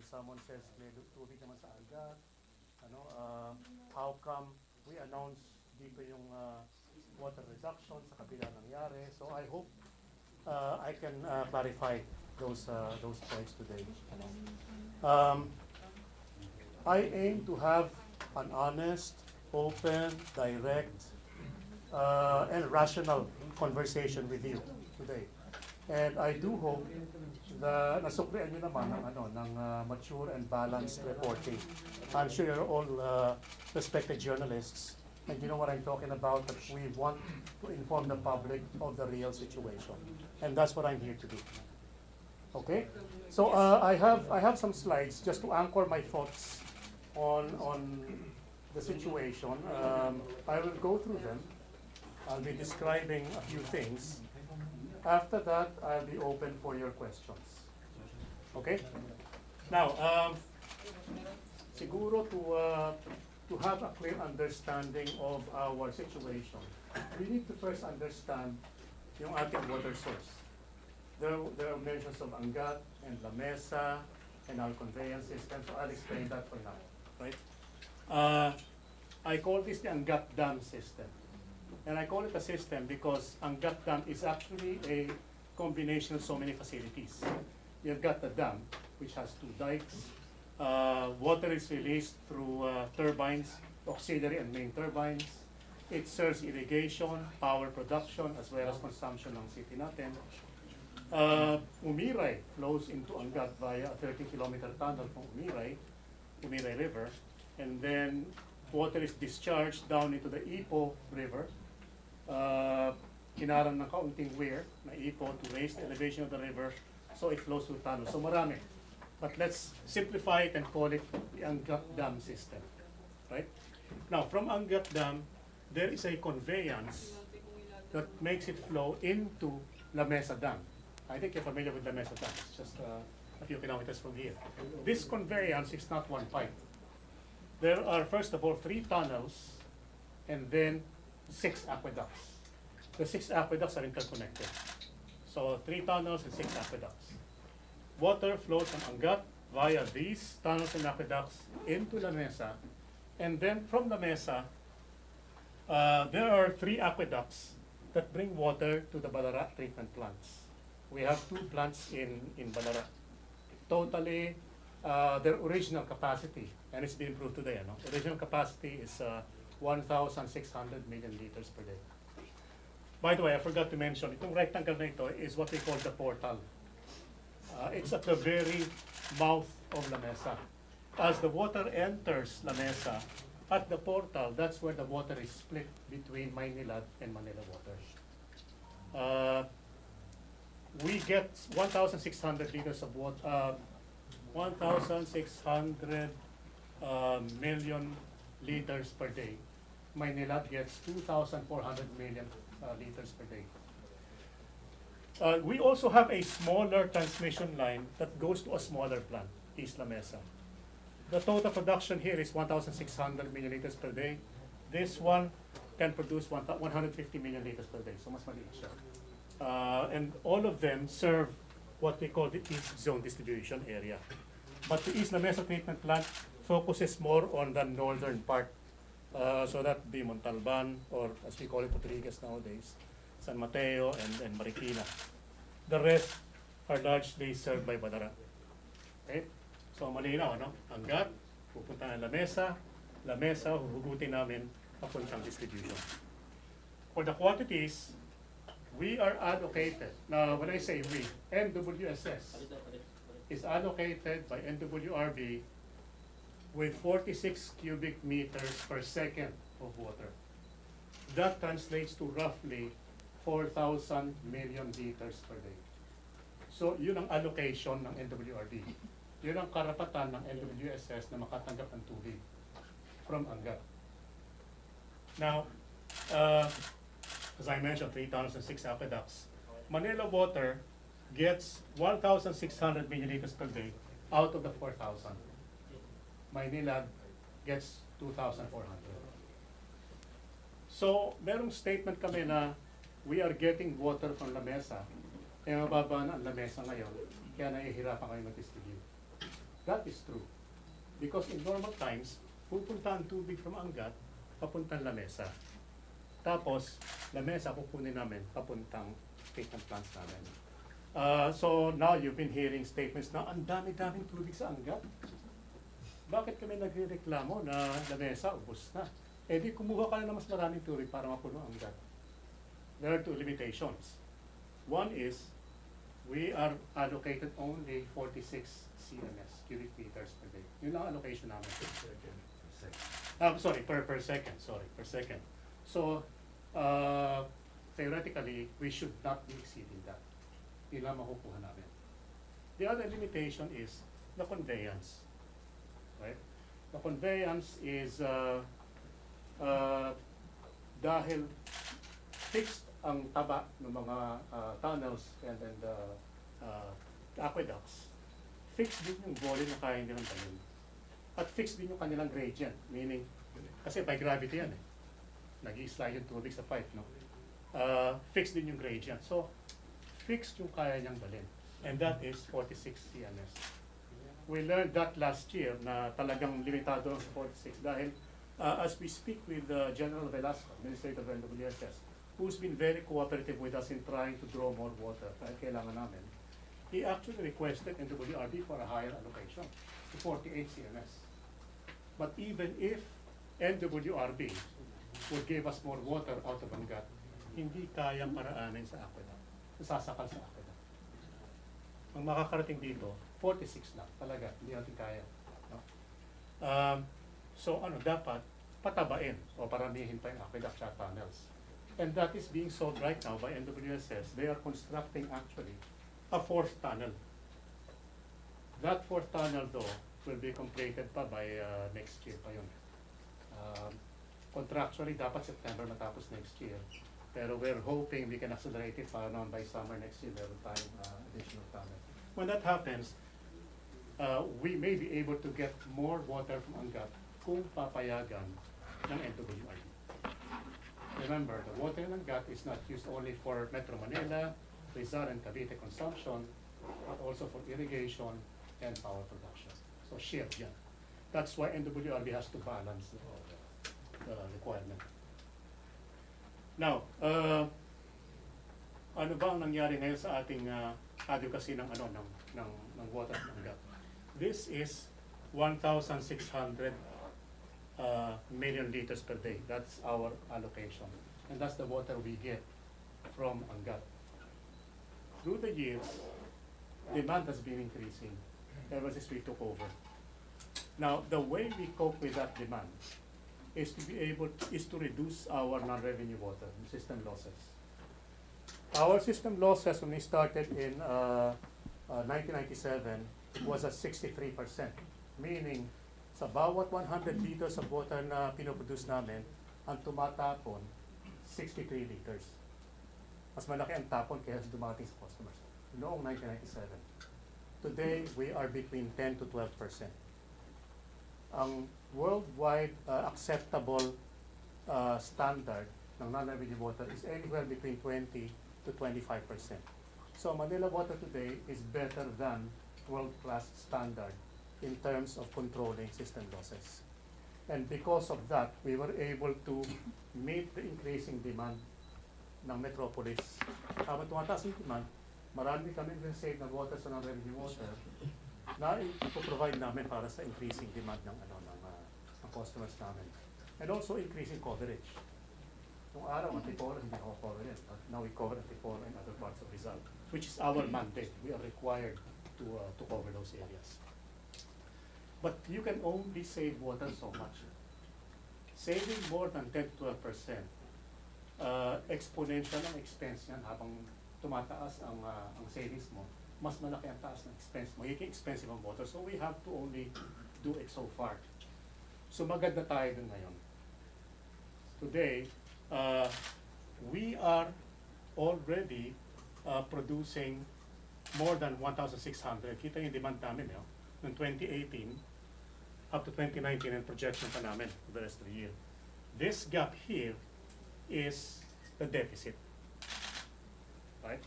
someone says may tubig naman sa agad, ano, how come we announce dito yung water reduction sa kabila nangyari. So I hope I can clarify those points today. I aim to have an honest, open, direct, and rational conversation with you today. And I do hope na nasuklian nyo naman ng mature and balanced reporting. I'm sure you're all respected journalists, and you know what I'm talking about, that we want to inform the public of the real situation. And that's what I'm here to do. Okay? So I have some slides just to anchor my thoughts on the situation. I will go through them. I'll be describing a few things. After that, I'll be open for your questions. Okay? Now, siguro to have a clear understanding of our situation, we need to first understand yung ating water source. There are mentions of Angat and La Mesa and our conveyance system, so I'll explain that for now. Right? I call this the Angat Dam system. And I call it a system because Angat Dam is actually a combination of so many facilities. You've got the dam, which has two dikes. Water is released through turbines, auxiliary and main turbines. It serves irrigation, power production, as well as consumption ng city natin. Umiray flows into Angat via a 30-kilometer tunnel from Umiray River. And then water is discharged down into the Ipo River. Kinaran ng kaunting weir na Ipo to raise the elevation of the river, so it flows through tunnels. So marami. But let's simplify it and call it the Angat Dam system. Right? Now, from Angat Dam, there is a conveyance that makes it flow into La Mesa Dam. I think you're familiar with La Mesa Dam. It's just a few kilometers from here. This conveyance is not one pipe. There are, first of all, 3 tunnels and then 6 aqueducts. The 6 aqueducts are interconnected. So 3 tunnels and 6 aqueducts. Water flows from Angat via these tunnels and aqueducts into La Mesa. And then from La Mesa, there are 3 aqueducts that bring water to the Balara treatment plants. We have 2 plants in Balara. Totally, their original capacity, and it's been improved today, original capacity is 1,600 million liters per day. By the way, I forgot to mention, itong rectangle na ito is what we call the portal. It's at the very mouth of La Mesa. As the water enters La Mesa, at the portal, that's where the water is split between Maynilad and Manila Water. We get 1,600 liters of water, 1,600 million liters per day. Maynilad gets 2,400 million liters per day. We also have a smaller transmission line that goes to a smaller plant, East La Mesa. The total production here is 1,600 million liters per day. This one can produce 150 million liters per day, so mas maliit siya. And all of them serve what we call the East Zone distribution area. But the East La Mesa treatment plant focuses more on the northern part. So that would be Montalban, or as we call it, Rodriguez nowadays, San Mateo, and Marikina. The rest are largely served by Balara. Okay? So malinaw, Angat, pupunta ng La Mesa, huhugutin namin papuntang distribution. For the quantities, we are allocated. Now, when I say we, NWSS is allocated by NWRB with 46 cubic meters per second of water. That translates to roughly 4,000 million liters per day. So, yun ang allocation ng NWRB. Yun ang karapatan ng NWSS na makatanggap ng tubig from Angat. Now, as I mentioned, 3 tunnels and 6 aqueducts. Manila Water gets 1,600 milliliters per day out of the 4,000. Maynilad gets 2,400. So, merong statement kami na we are getting water from La Mesa, mababa na ang La Mesa ngayon, kaya nahihirapan kami mag-distribute. That is true. Because in normal times, pupunta ang tubig from Angat, papuntang Lamesa. Tapos, Lamesa kukunin namin papuntang treatment plants namin. So now you've been hearing statements na ang dami-daming tubig sa Angat. Bakit kami nagrereklamo na Lamesa ubos na? Eh di kumuha ka na ng mas maraming tubig para mapuno ang Angat. There are two limitations. One is, we are allocated only 46 CMS, cubic meters per day. Yun lang allocation namin. Per second. So, theoretically, we should not be exceeding that. Yun lang makukuha namin. The other limitation is the conveyance. Right? The conveyance is dahil fixed ang taba ng mga tunnels and then the aqueducts, fixed din yung volume na kaya nilang tanim. At fixed din yung kanilang gradient, meaning, kasi by gravity yan eh. Nag-i-slide yung tubig sa pipe, no? Fixed din yung gradient. So, fixed yung kaya niyang dalhin. And that is 46 CMS. We learned that last year na talagang limitado ang 46 dahil as we speak with General Velasco, Administrator of NWSS, who's been very cooperative with us in trying to draw more water kahit kailangan namin, he actually requested NWRB for a higher allocation to 48 CMS. But even if NWRB would give us more water out of Angat, hindi kayang paraanin sa aqueduct, sasakal sa aqueduct. Ang makakarating dito, 46 lang, talaga, hindi natin kaya. No? So dapat patabain o paramihin pa yung aqueduct at tunnels. And that is being solved right now by NWSS. They are constructing actually a fourth tunnel. That fourth tunnel though will be completed pa by next year pa yun. Contractually dapat September matapos next year. Pero we're hoping we can accelerate it para naman by summer next year meron tayong additional tunnel. When that happens, we may be able to get more water from Angat kung papayagan ng NWRB. Remember, the water in Angat is not used only for Metro Manila, Rizal and Cavite consumption, but also for irrigation and power production. So shared yan. That's why NWRB has to balance the requirement. Now, ano ba ang nangyari ngayon sa ating advocacy ng water ng Angat? This is 1,600 million liters per day. That's our allocation. And that's the water we get from Angat. Through the years, demand has been increasing ever since we took over. Now, the way we cope with that demand is to reduce our non-revenue water, system losses. Our system losses when we started in 1997 was at 63%, meaning sa bawat 100 liters of water na pinoproduce namin, ang tumatapon, 63 liters. Mas malaki ang tapon kaya dumating sa customers. Noong 1997. Today, we are between 10 to 12%. Ang worldwide acceptable standard ng non-revenue water is anywhere between 20 to 25%. So Manila Water today is better than world-class standard in terms of controlling system losses. And because of that, we were able to meet the increasing demand ng metropolis. Habang tumataas yung demand, marami kami save na water sa non-revenue water na ipoprovide namin para sa increasing demand ng customers namin. And also increasing coverage. Nung araw, Antipolo, hindi ako cover yan. Now we cover Antipolo and other parts of Rizal, which is our mandate. We are required to cover those areas. But you can only save water so much. Saving more than 10-12%, exponential ang expense yan habang tumataas ang savings mo, mas malaki ang taas ng expense mo. Magiging expensive ang water, so we have to only do it so far. So maganda tayo dun ngayon. Today, we are already producing more than 1,600. Kita yung demand namin, noong 2018 up to 2019 and projection pa namin for the rest of the year. This gap here is the deficit. Right?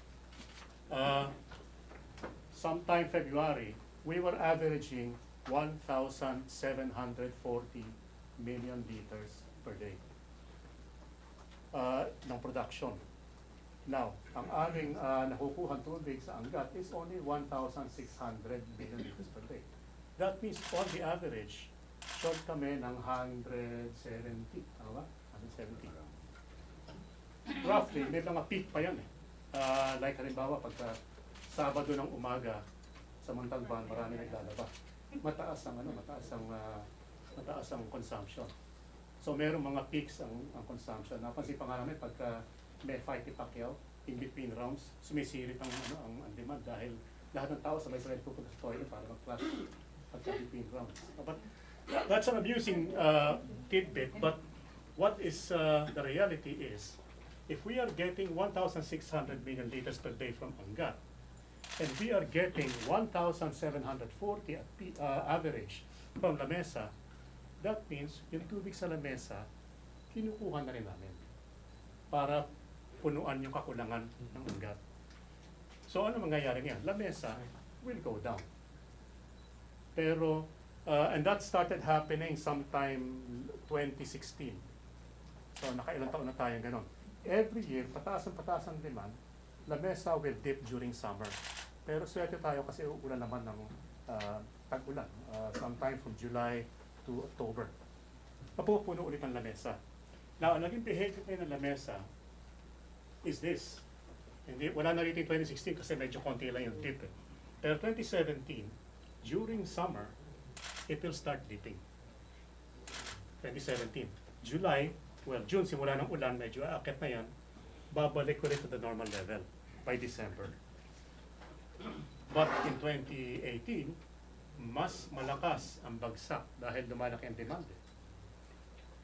Sometime February, we were averaging 1,740 million liters per day ng production. Now, ang aming nakukuhang tubig sa Angat is only 1,600 million liters per day. That means on the average, short kami ng 170, tama ba? 170. Roughly, may mga peak pa yan eh. Like halimbawa, pagka Sabado ng umaga, sa Montalban, marami naglalaba. Mataas ang consumption. So merong mga peaks ang consumption. Napansin pa nga namin pagka may fight ni Pacquiao, in between rounds, sumisirit ang demand dahil lahat ng tao sabay-sabay pupunta sa toilet para mag-flush pagka between rounds. But that's an amusing tidbit, but what is the reality is, if we are getting 1,600 million liters per day from Angat, and we are getting 1,740 average from Lamesa, that means yung tubig sa Lamesa, kinukuha na rin namin para punuan yung kakulangan ng Angat. So ano mangyayari ngayon? Lamesa will go down. Pero, and that started happening sometime 2016. So nakailang taon na tayo ganon. Every year, pataas ang demand, Lamesa will dip during summer. Pero swerte tayo kasi uulan naman ng tag-ulan, sometime from July to October. Mapupuno ulit ang Lamesa. Now, ang naging behavior ngayon ng Lamesa is this. Wala na rito yung 2016 kasi medyo konti lang yung dip. Pero 2017, during summer, it will start dipping. 2017. June, simula ng ulan, medyo aakit na yan, babalik ulit to the normal level by December. But in 2018, mas malakas ang bagsak dahil lumalaki ang demand.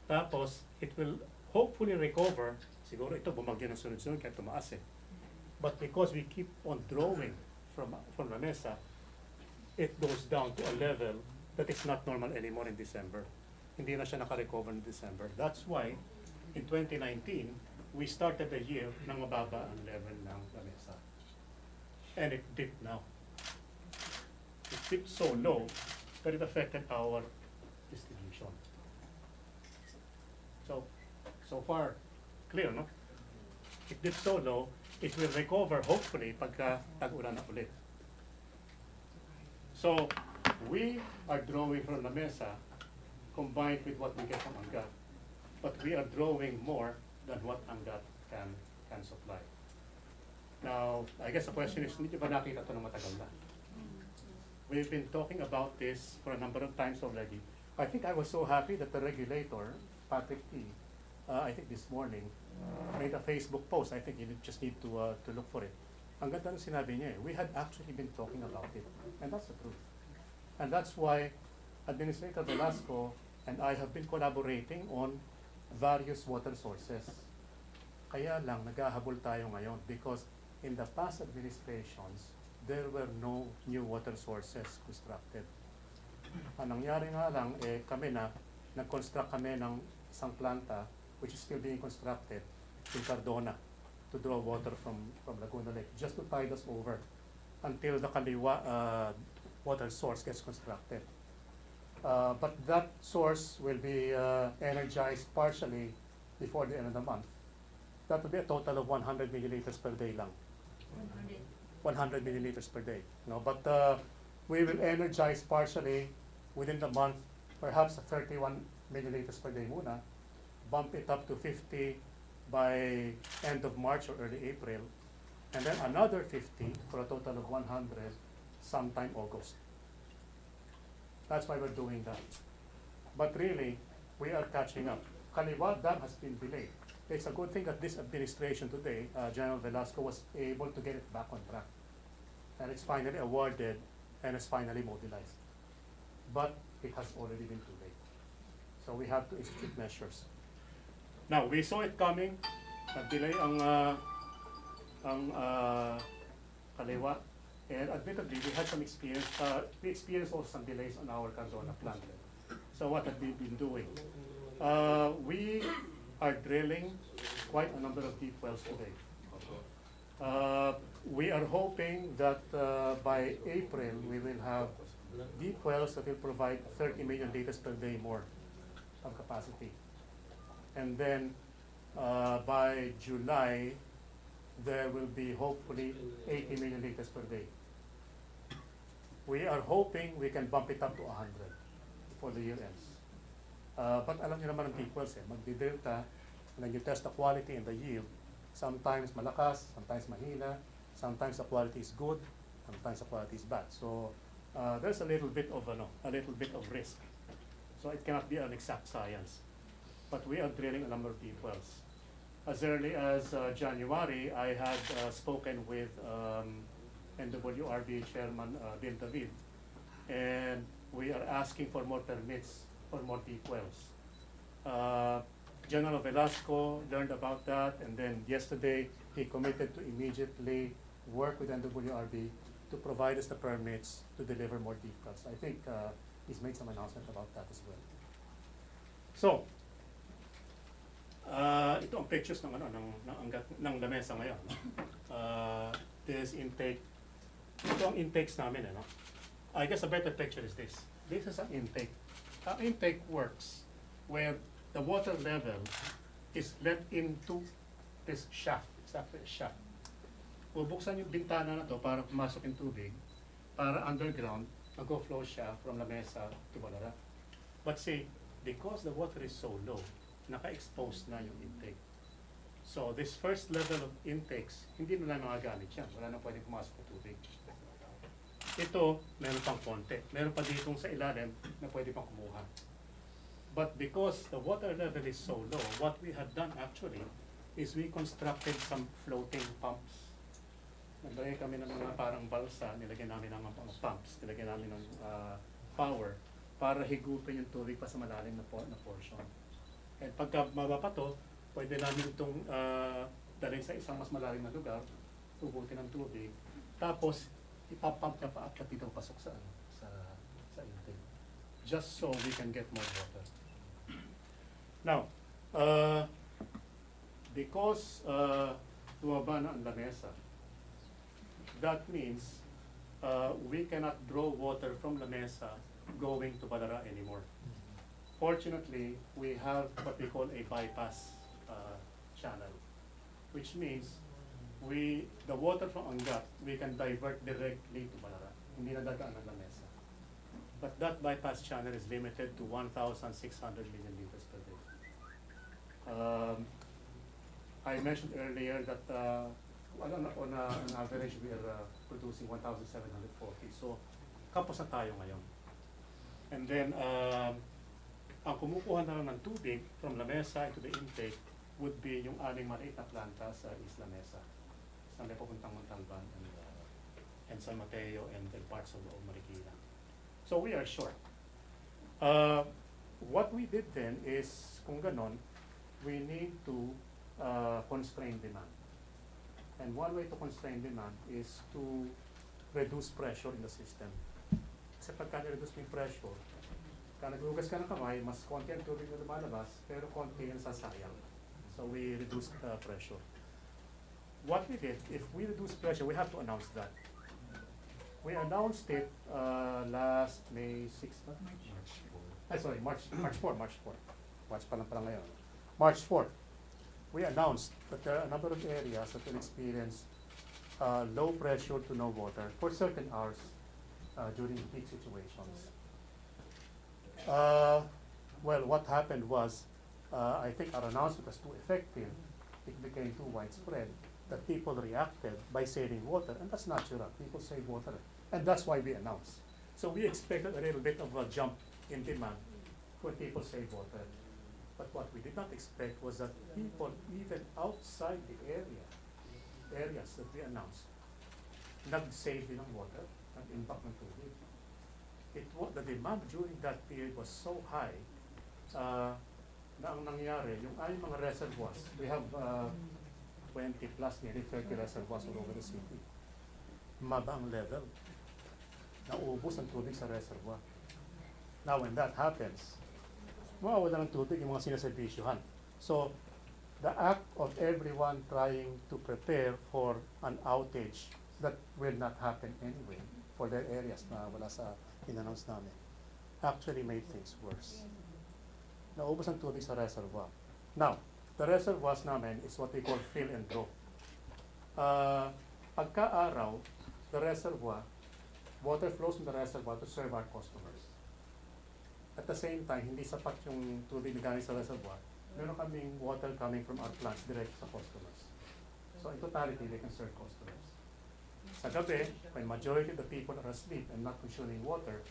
Tapos, it will hopefully recover. Siguro ito bumagyo ng sunod-sunod kaya tumaas eh. But because we keep on drawing from La Mesa, it goes down to a level that is not normal anymore in December. Hindi na siya naka-recover in December. That's why, in 2019, we started the year ng mababa ang level ng La Mesa. And it dipped now. It dipped so low that it affected our distribution. So far, clear, no? It dipped so low, it will recover hopefully pagka tag-ulan na ulit. So, we are drawing from La Mesa combined with what we get from Angat, but we are drawing more than what Angat can supply. Now, I guess the question is, hindi ba nakita ito ng matagal na? We've been talking about this for a number of times already. I think I was so happy that the regulator, Patrick T., I think this morning, made a Facebook post. I think you just need to look for it. Ang ganda ng sinabi niya eh, we had actually been talking about it. And that's the truth. And that's why Administrator Velasco and I have been collaborating on various water sources. Kaya lang, naghahabol tayo ngayon because in the past administrations, there were no new water sources constructed. Ang nangyari nga lang, nag-construct kami ng isang planta which is still being constructed in Cardona to draw water from Laguna Lake, just to tide us over until the Kaliwa water source gets constructed. But that source will be energized partially before the end of the month. That will be a total of 100 milliliters per day lang. 100 milliliters per day. No, but we will energize partially within the month, perhaps 31 milliliters per day muna, bump it up to 50 by end of March or early April, and then another 50 for a total of 100 sometime August. That's why we're doing that. But really, we are catching up. Kaliwa Dam has been delayed. It's a good thing that this administration today, General Velasco, was able to get it back on track. And it's finally awarded and it's finally mobilized. But it has already been too late. So we have to institute measures. Now, we saw it coming. Nag-delay ang Kaliwa. And admittedly, we had some experience. We experienced also some delays on our Cardona plant. So what have we been doing? We are drilling quite a number of deep wells today. We are hoping that by April we will have deep wells that will provide 30 million liters per day more of capacity. And then by July, there will be hopefully 80 million liters per day. We are hoping we can bump it up to 100 before the year ends. But alam niyo naman ang deep wells, magdi-drill ka, and then you test the quality and the yield. Sometimes malakas, sometimes mahina, sometimes the quality is good, sometimes the quality is bad. So there's a little bit of risk. So it cannot be an exact science. But we are drilling a number of deep wells. As early as January, I had spoken with NWRB Chairman Bill David, and we are asking for more permits for more deep wells. General Velasco learned about that, and then yesterday he committed to immediately work with NWRB to provide us the permits to deliver more deep wells. I think he's made some announcement about that as well. So, ito ang pictures ng lamesa ngayon. This intake, ito ang intakes namin. I guess a better picture is this. This is an intake. Ang intake works where the water level is let into this shaft. It's actually a shaft. Bubuksan yung bintana na to para pumasok yung tubig, para underground, mag-flow siya from lamesa to Balara. But see, because the water is so low, naka-expose na yung intake. So this first level of intakes, hindi na lang nagagamit yan. Wala na pwedeng pumasok ng tubig. Ito, meron pang konti. Meron pa ditong sa ilalim na pwede pang kumuha. But because the water level is so low, what we have done actually is we constructed some floating pumps. Naglagay kami ng mga parang balsa, nilagyan namin ng mga pumps, nilagyan namin ng power para higupin yung tubig pa sa malalim na portion. And pagka mababa to, pwede namin itong dalhin sa isang mas malalim na lugar, hugutin ng tubig, tapos ipapump niya pa at dito pasok sa intake. Just so we can get more water. Now, because bumaba na ang lamesa, that means we cannot draw water from lamesa going to Balara anymore. Fortunately, we have what we call a bypass channel, which means the water from Angat, we can divert directly to Balara. Hindi na dadaan ng lamesa. But that bypass channel is limited to 1,600 million liters per day. I mentioned earlier that on an average we are producing 1,740. So, kapos na tayo ngayon. And then, ang kumukuha na lang ng tubig from lamesa into the intake would be yung aming maliit na planta sa Isla Mesa. Saan may pupuntang Montalban and San Mateo and parts of Marikina. So we are short. What we did then is, kung ganon, we need to constrain demand. And one way to constrain demand is to reduce pressure in the system. Kasi pagka ni-reduce mo yung pressure, kaya naghugas ka ng kamay, mas konti ang tubig na lumalabas, pero konti yung sasayang. So we reduce pressure. What we did, if we reduce pressure, we have to announce that. We announced it last May 6th? March 4. March pa lang ngayon. March 4th. We announced that there are a number of areas that will experience low pressure to no water for certain hours during peak situations. Well, what happened was, I think our announcement was too effective. It became too widespread that people reacted by saving water, and that's natural. People save water, and that's why we announced. So we expected a little bit of a jump in demand when people save water. But what we did not expect was that people, even outside the areas that we announced, nag-save din ng water, nag-impact ng tubig. The demand during that period was so high na ang nangyari, yung aming mga reservoirs, we have 20 plus, nearly 30 reservoirs all over the city. Maba ang level. Naubos ang tubig sa reservoir. Now, when that happens, mawawala ng tubig yung mga sinaservisyohan. So, the act of everyone trying to prepare for an outage that will not happen anyway for their areas na wala sa in-announce namin, actually made things worse. Naubos ang tubig sa reservoir. Now, the reservoirs namin is what we call fill and draw. Pagka-araw, the reservoir, water flows from the reservoir to serve our customers. At the same time, hindi sapat yung tubig na galing sa reservoir. Meron kaming water coming from our plants direct sa customers. So in totality, they can serve customers. Sa gabi, when majority of the people are asleep and not consuming water,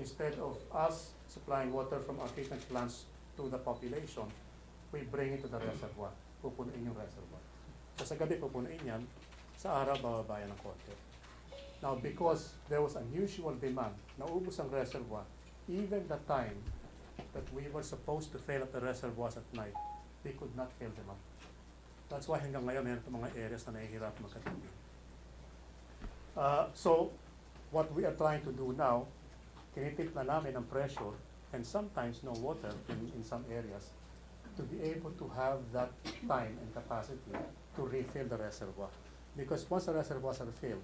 instead of us supplying water from our treatment plants to the population, we bring it to the reservoir. Pupunuin yung reservoir. So sa gabi, pupunuin yan. Sa araw, bababayan ng konti. Now, because there was unusual demand, naubos ang reservoir, even the time that we were supposed to fill up the reservoirs at night, we could not fill them up. That's why hanggang ngayon, meron itong mga areas na nahihirap magkatubig. So, what we are trying to do now, tinitip na namin ang pressure and sometimes no water in some areas to be able to have that time and capacity to refill the reservoir. Because once the reservoirs are filled,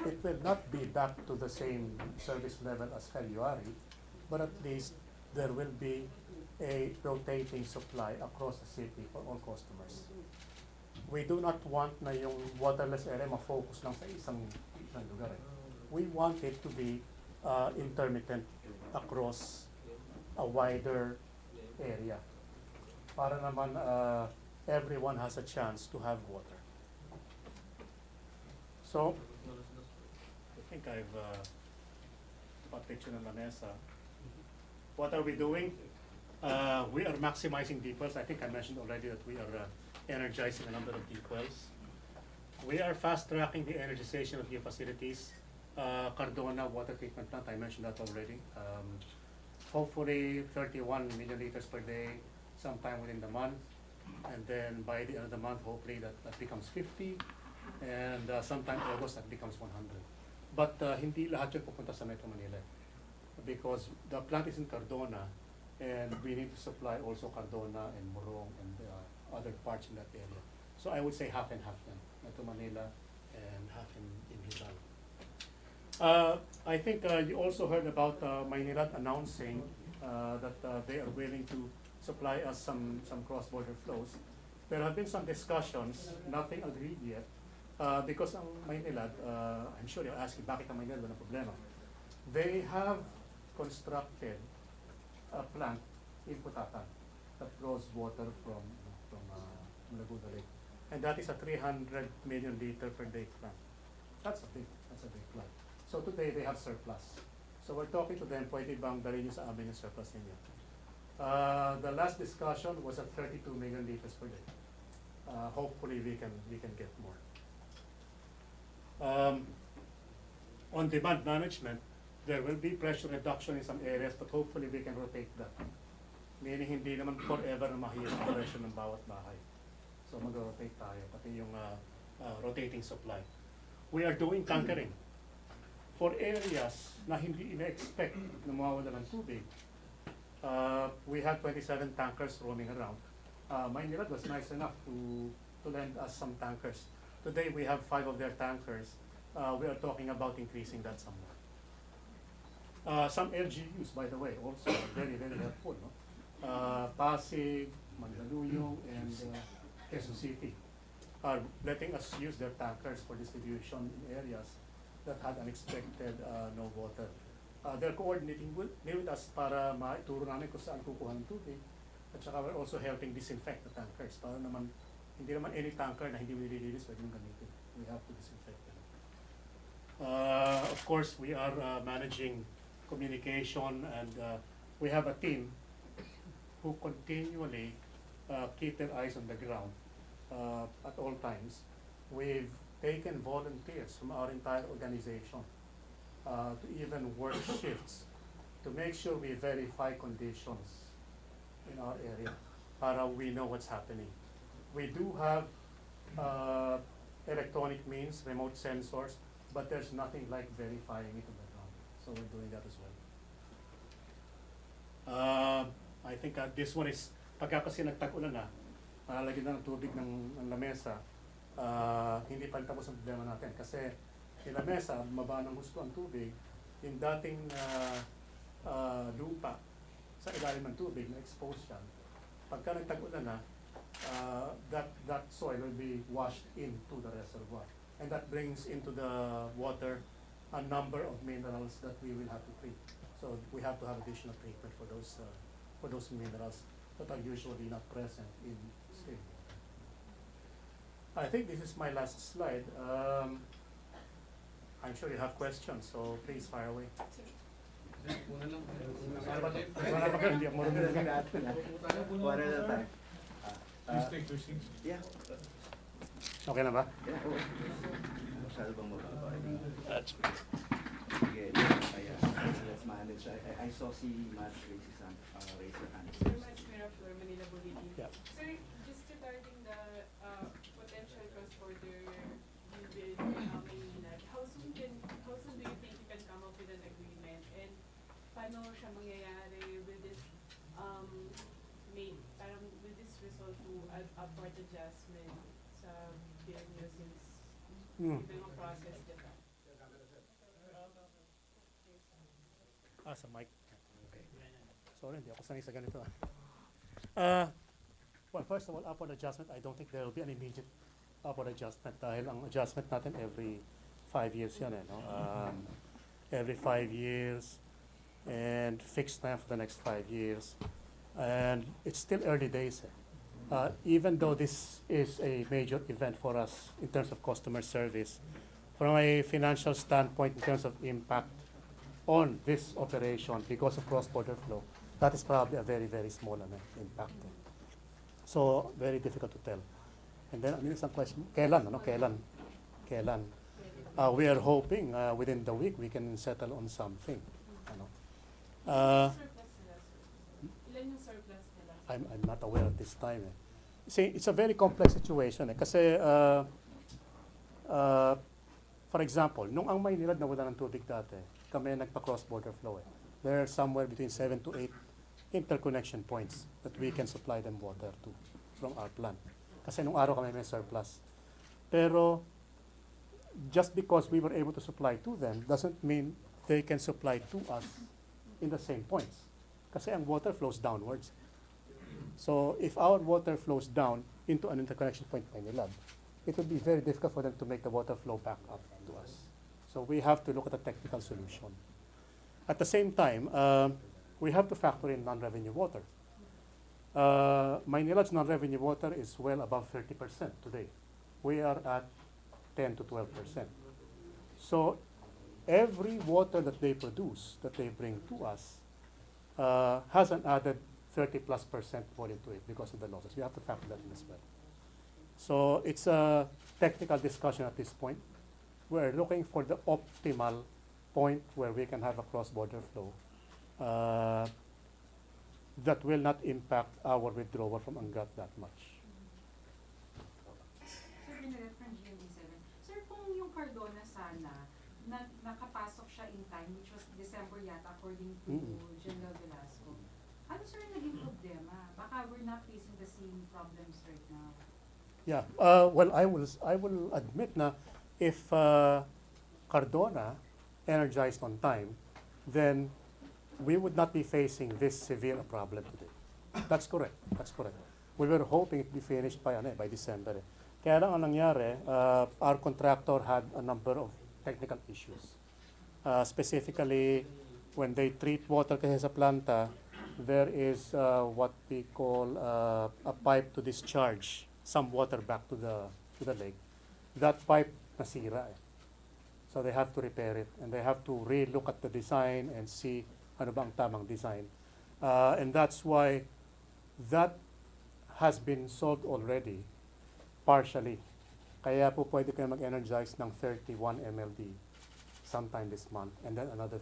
it will not be back to the same service level as February, but at least there will be a rotating supply across the city for all customers. We do not want na yung waterless area ma-focus lang sa isang lugar. We want it to be intermittent across a wider area para naman everyone has a chance to have water. So, I think I've got a picture on the mesa. What are we doing? We are maximizing deep wells. I think I mentioned already that we are energizing a number of deep wells. We are fast-tracking the energization of new facilities. Cardona water treatment plant, I mentioned that already. Hopefully 31 million liters per day sometime within the month. And then by the end of the month, hopefully that becomes 50. And sometime August, that becomes 100. But hindi lahat yun pupunta sa Metro Manila. Because the plant is in Cardona, and we need to supply also Cardona and Morong and other parts in that area. So I would say half and half then, Metro Manila and half in Rizal. I think you also heard about Maynilad announcing that they are willing to supply us some cross-border flows. There have been some discussions, nothing agreed yet, because ang Maynilad, I'm sure you're asking, bakit ang Maynilad walang problema? They have constructed a plant in Putatan that draws water from Laguna Lake. And that is a 300 million liter per day plant. That's a big plant. So today they have surplus. So we're talking to them, pwede bang dalhin nyo sa amin yung surplus ninyo? The last discussion was at 32 million liters per day. Hopefully we can get more. On demand management, there will be pressure reduction in some areas, but hopefully we can rotate that. Meaning hindi naman forever na mahirap ang pressure ng bawat bahay. So mag-rotate tayo, pati yung rotating supply. We are doing tankering. For areas na hindi ina-expect na mawawala ng tubig, we had 27 tankers roaming around. Maynilad was nice enough to lend us some tankers. Today we have 5 of their tankers. We are talking about increasing that somewhat. Some LGUs, by the way, also very, very helpful. No? Pasig, Mandaluyong, and Quezon City are letting us use their tankers for distribution in areas that had unexpected no water. They're coordinating with us para maituro namin kung saan kukuha ng tubig. At saka we're also helping disinfect the tankers para naman, hindi naman any tanker na hindi nililinis pwede yung gamitin. We have to disinfect them. Of course, we are managing communication, and we have a team who continually keep their eyes on the ground at all times. We've taken volunteers from our entire organization to even work shifts to make sure we verify conditions in our area para we know what's happening. We do have electronic means, remote sensors, but there's nothing like verifying it on the ground. So we're doing that as well. I think this one is, pagka kasi nagtag-ulan na, malalagyan na ng tubig ng lamesa, hindi pa tapos ang problema natin. Kasi yung lamesa, mababa ng gusto ang tubig, yung dating lupa sa ilalim ng tubig na exposed yan, pagka nagtag-ulan na, that soil will be washed into the reservoir. And that brings into the water a number of minerals that we will have to treat. So we have to have additional treatment for those minerals that are usually not present in stream water. I think this is my last slide. I'm sure you have questions, so please fire away. Hindi ako marunong. One at a time. Please take your seats. Yeah. Okay na ba? Yeah. Masyado bang mababa? That's Sige, let's manage. I saw si Matt raise his hand. Raise your hand. Sir, Matt Miraflor, Manila Water. Yeah. Sir, just regarding the potential cross-border deal with Manila, how soon do you think you can come up with an agreement? And paano siya mangyayari? Will this will this result to upward adjustment sa bill niyo since may mga process, di ba? Sa mic. Okay. Sorry, hindi ako sanay sa ganito. Well, first of all, upward adjustment, I don't think there will be an immediate upward adjustment dahil ang adjustment natin every 5 years yan no? Every 5 years and fixed time for the next 5 years. And it's still early days. Even though this is a major event for us in terms of customer service, from a financial standpoint, in terms of impact on this operation because of cross-border flow, that is probably a very, very small impact. So, very difficult to tell. And then, isang question, kailan? Kailan? We are hoping within the week we can settle on something. Surplus nila, sir? Ilan yung surplus nila? I'm not aware at this time. See, it's a very complex situation. Kasi, for example, nung ang Maynilad nawala ng tubig dati, kami nagpa-cross-border flow. There are somewhere between 7 to 8 interconnection points that we can supply them water to from our plant. Kasi nung araw kami may surplus. Pero, just because we were able to supply to them doesn't mean they can supply to us in the same points. Kasi ang water flows downwards. So, if our water flows down into an interconnection point in Manila, it would be very difficult for them to make the water flow back up to us. So we have to look at a technical solution. At the same time, we have to factor in non-revenue water. Maynilad's non-revenue water is well above 30% today. We are at 10 to 12%. So every water that they produce, that they bring to us, has an added 30+% volume to it because of the losses. We have to factor that in as well. So it's a technical discussion at this point. We're looking for the optimal point where we can have a cross-border flow that will not impact our withdrawal from Angat that much. Sir, Binaret from GMA7. Sir, kung yung Cardona sana, nakapasok siya in time, which was December yata, according to General Velasco, ano sir naging problema? Baka we're not facing the same problems right now. Yeah, well, I will admit na if Cardona energized on time, then we would not be facing this severe a problem today. That's correct. That's correct. We were hoping it be finished by December. Kaya lang ang nangyari, our contractor had a number of technical issues. Specifically, when they treat water kasi sa planta, there is what we call a pipe to discharge some water back to the lake. That pipe nasira. So they have to repair it, and they have to re-look at the design and see ano ba ang tamang design. And that's why that has been solved already, partially. Kaya po pwede kayo mag-energize ng 31 MLD sometime this month, and then another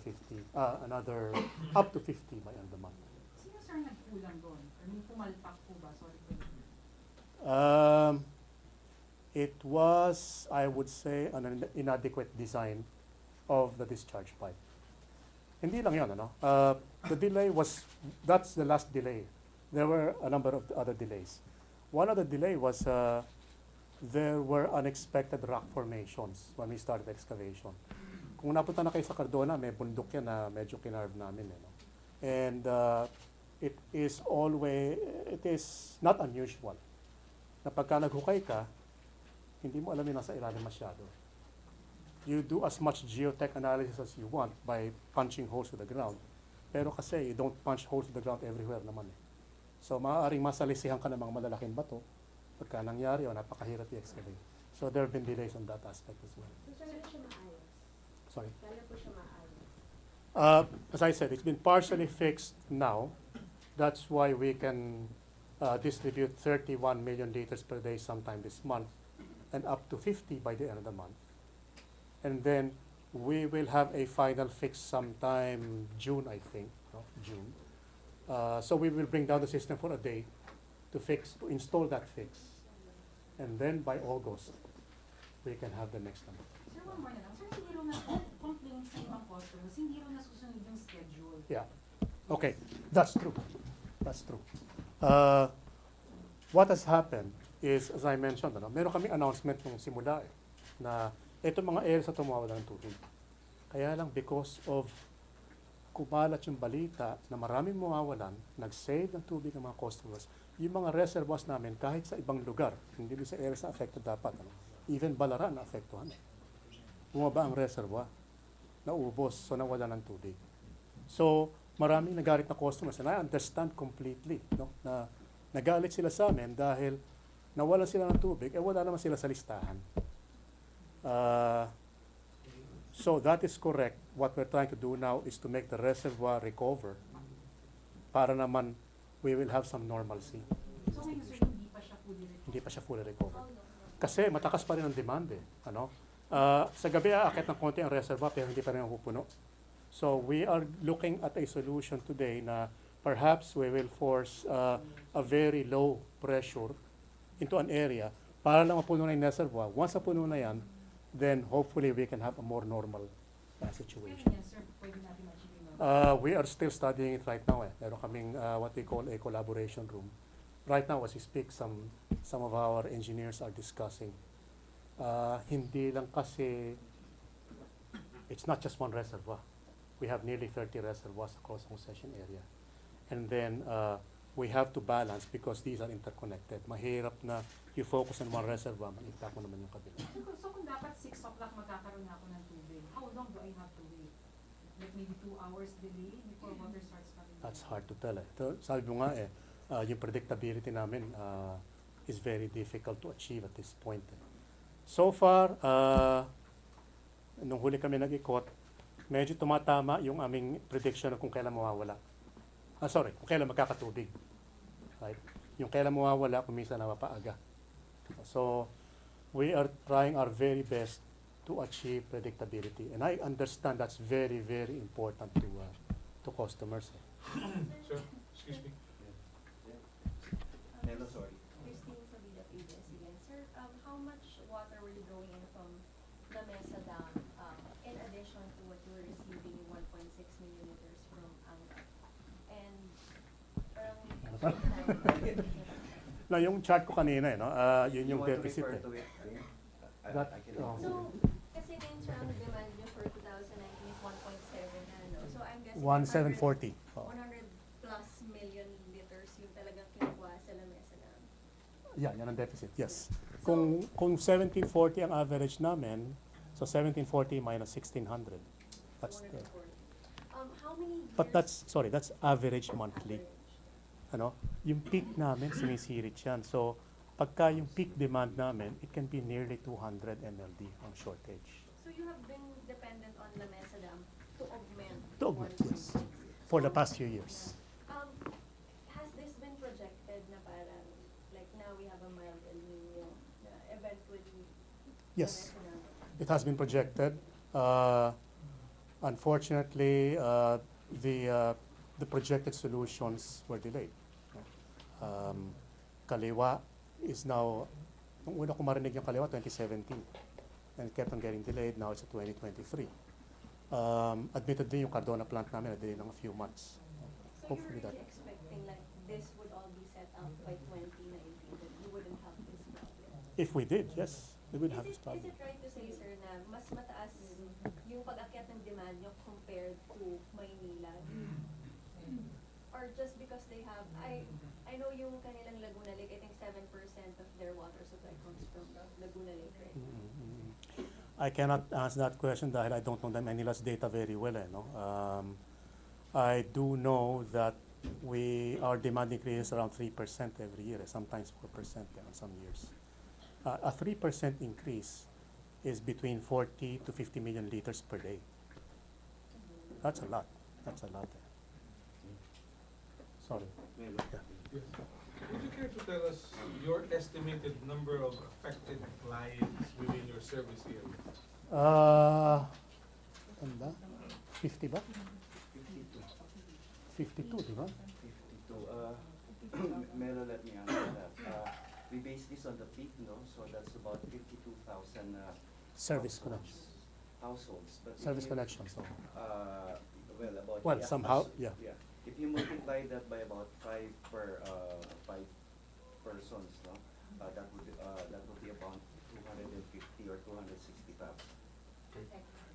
up to 50 by end of the month. Sino sir nagkulang doon? Or may pumalpak po ba? Sorry po. It was, I would say, an inadequate design of the discharge pipe. Hindi lang yun, ano? The delay was, that's the last delay. There were a number of other delays. One of the delay was there were unexpected rock formations when we started excavation. Kung napunta na kayo sa Cardona, may bundok yan na medyo kinarve namin. No? And it is not unusual na pagka naghukay ka, hindi mo alam yung nasa ilalim masyado. You do as much geotech analysis as you want by punching holes to the ground. Pero kasi you don't punch holes to the ground everywhere naman eh. So maaaring masalisihan ka ng mga malalaking bato pagka nangyari o napakahirap i-excavate. So there have been delays on that aspect as well. Sorry. As I said, it's been partially fixed now. That's why we can distribute 31 million liters per day sometime this month and up to 50 by the end of the month. And then we will have a final fix sometime June, I think, June. So we will bring down the system for a day to install that fix. And then by August, we can have the next one. Sir, one more na lang. Sir, hindi raw na complaint sa ibang customers, hindi raw nasusunod yung schedule. Yeah. Okay, that's true. That's true. What has happened is, as I mentioned, meron kaming announcement nung simula na itong mga areas na tumawalan ng tubig. Kaya lang because of kumalat yung balita na maraming mawawalan, nag-save ng tubig ng mga customers, yung mga reservoirs namin kahit sa ibang lugar, hindi doon sa areas na affected dapat. Even Balaran na affectuhan. Bumaba ang reservoir, naubos, so nawala ng tubig. So, maraming nagalit na customers, and I understand completely, na nagalit sila sa amin dahil nawalan sila ng tubig, wala naman sila sa listahan. So that is correct. What we're trying to do now is to make the reservoir recover para naman we will have some normalcy. So ngayon, sir, hindi pa siya fully recovered? Hindi pa siya fully recovered. Kasi matakas pa rin ang demand eh. Sa gabi aakit ng konti ang reservoir pero hindi pa rin mapupuno. So we are looking at a solution today na perhaps we will force a very low pressure into an area para lang mapuno na yung reservoir. Once napuno na yan, then hopefully we can have a more normal situation. Kaya sir, pwede natin ma-achieve yung We are still studying it right now. Meron kaming what we call a collaboration room. Right now, as we speak, some of our engineers are discussing. Hindi lang kasi, it's not just one reservoir. We have nearly 30 reservoirs across the concession area. And then we have to balance because these are interconnected. Mahirap na you focus on one reservoir, mag-impact mo naman yung kabila. So kung dapat 6 o'clock magkakaroon na ako ng tubig, how long do I have to wait? Like maybe 2 hours delay before water starts coming? That's hard to tell. Sabi mo nga yung predictability namin is very difficult to achieve at this point. So far, nung huli kami nag-ikot, medyo tumatama yung aming prediction kung kailan mawawala. Kung kailan magkakatubig. Right? Yung kailan mawawala, kung minsan na mapaaga. So, we are trying our very best to achieve predictability. And I understand that's very, very important to customers. Sir, excuse me. Hello, sorry. Christine from the agency again. Sir, how much water were you drawing in from the Mesa Dam in addition to what you were receiving 1.6 million liters from Anga? And No, yung chart ko kanina, yun yung You want to deficit. refer to it? That- I can oh. so, kasi the internal demand nyo for 2019 is 1.7, so I'm guessing 1,740. 100 plus million liters yung talagang kinukuha sa La Mesa Dam. Yan ang deficit, yes. Kung 1,740 ang average namin, so 1,740 minus 1,600. That's the, 140. How many years? but that's average monthly. Yung peak namin, sinisirit yan. So, pagka yung peak demand namin, it can be nearly 200 MLD ang shortage. So you have been dependent on La Mesa Dam to augment. To augment, yes. For the past few years. Has this been projected na parang, like now we have a mild El Nino, na eventually Yes, La Mesa Dam? it has been projected. Unfortunately, the projected solutions were delayed. Kaliwa is now, nung una ko marinig yung Kaliwa, 2017. And it kept on getting delayed, now it's 2023. Admittedly, yung Cardona plant namin, na-delay ng a few months. So you're Hopefully that. really expecting like this would all be set up by 2019, that you wouldn't have this problem? If we did, yes, we would have this Is problem. it right to say, sir, na mas mataas yung pag-akyat ng demand nyo compared to Maynila? Or just because they have, I know yung kanilang Laguna Lake, I think 7% of their water supply comes from Laguna Lake, right? I cannot answer that question dahil I don't know the Manila's data very well. No? I do know that our demand increases around 3% every year, sometimes 4% on some years. A 3% increase is between 40 to 50 million liters per day. That's a lot. That's a lot. Sorry. Well, Yeah. Yes. Would you care to tell us your estimated number of affected clients within your service area? Ano ba? 50 ba? 52. 52, di ba? 52. Melo, let me answer that. We base this on the peak, no? So that's about 52,000 Service connections. households. But if Service you- connections. So. Well, Somehow, yeah. If you multiply that by about 5 persons, no, that would be about 250 or 260,000.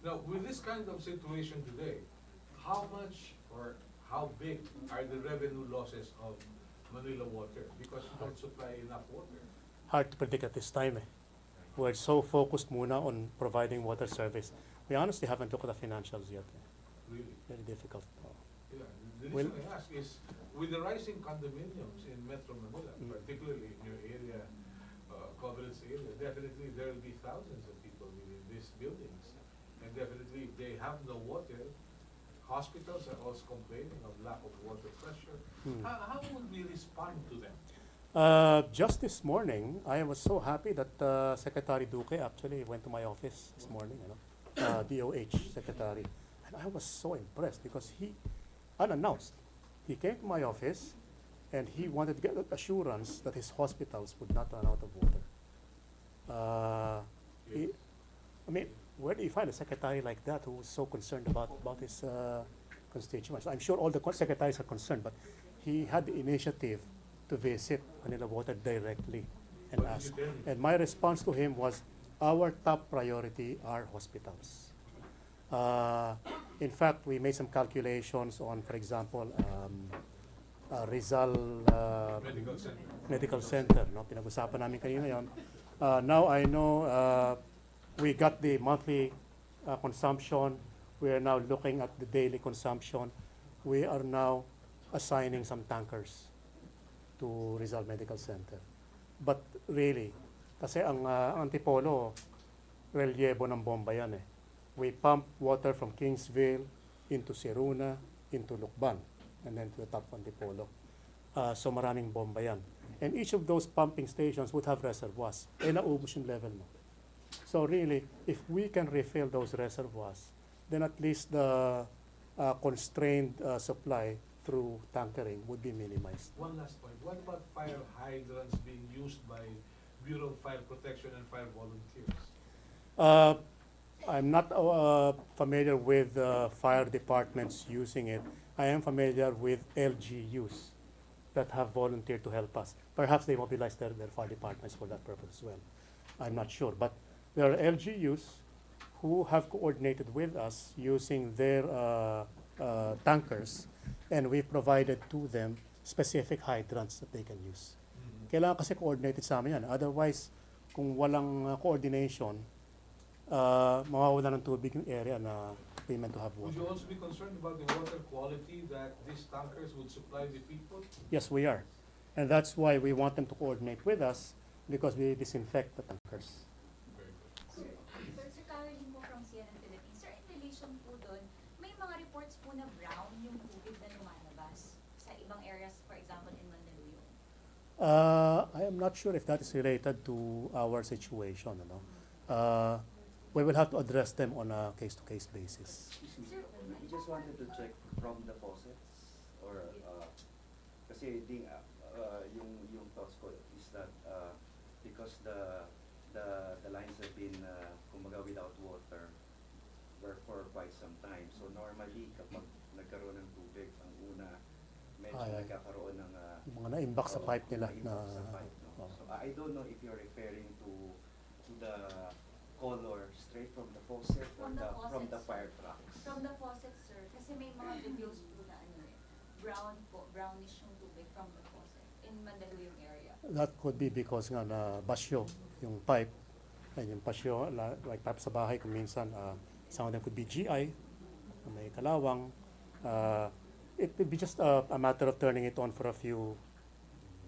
Now, with this kind of situation today, how much or how big are the revenue losses of Manila Water because you don't supply enough water? Hard to predict at this time. We're so focused muna on providing water service. We honestly haven't looked at the financials yet. Really? Very difficult. Yeah. The Well- reason I ask is, with the rising condominiums in Metro Manila, particularly in your area, Covalence area, definitely there will be thousands of people within these buildings. And definitely if they have no water, hospitals are also complaining of lack of water pressure. How would we respond to them? Just this morning, I was so happy that Secretary Duque actually went to my office this morning, DOH Secretary. And I was so impressed because he, unannounced, he came to my office and he wanted to get assurance that his hospitals would not run out of water. Where do you find a secretary like that who is so concerned about his constituents? I'm sure all the secretaries are concerned, but he had the initiative to visit Manila Water directly and What did ask. you tell him? And my response to him was, our top priority are hospitals. In fact, we made some calculations on, for example, Rizal Medical center. Medical Center. No? Pinag-usapan namin kanina yon. Now I know we got the monthly consumption. We are now looking at the daily consumption. We are now assigning some tankers to Rizal Medical Center. But really, kasi ang Antipolo, relievo ng bomba yan eh. We pump water from Kingsville into Siruna, into Lukban, and then to the top of Antipolo. So maraming bomba yan. And each of those pumping stations would have reservoirs. Eh, naubos yung level mo. So really, if we can refill those reservoirs, then at least the constrained supply through tankering would be minimized. One last point. What about fire hydrants being used by Bureau of Fire Protection and fire volunteers? I'm not familiar with fire departments using it. I am familiar with LGUs that have volunteered to help us. Perhaps they mobilize their fire departments for that purpose as well. I'm not sure. But there are LGUs who have coordinated with us using their tankers, and we've provided to them specific hydrants that they can use. Kailangan kasi coordinated sa amin yan. Otherwise, kung walang coordination, mawawala ng tubig yung area na we meant to have Would you water. also be concerned about the water quality that these tankers would supply the people? Yes, we are. And that's why we want them to coordinate with us because we disinfect the tankers. Very good. Sir Caroline po from CNN Philippines. Sir, in relation po doon, may mga reports po na brown yung tubig na lumalabas sa ibang areas, for example, in Mandaluyong. I am not sure if that is related to our situation. We will have to address them on a case-to-case basis. Excuse me, we just wanted to check from the faucets or kasi yung thoughts ko is that because the lines have been kumbaga without water for quite some time. So normally kapag nagkaroon ng tubig, ang una medyo Ay. nagkakaroon ng Yung mga na-imbak sa pipe nila na-imbak na sa pipe, no? So I don't know if you're referring to the color straight from the faucet or From the from the faucet, fire sir. trucks? From the faucet, sir, kasi may mga videos po na ano eh, brownish yung tubig from the faucet in Mandaluyong area. That could be because nga na basyo yung pipe. And yung basyo, like pipe sa bahay, kung minsan, some of them could be GI, may kalawang. It will be just a matter of turning it on for a few,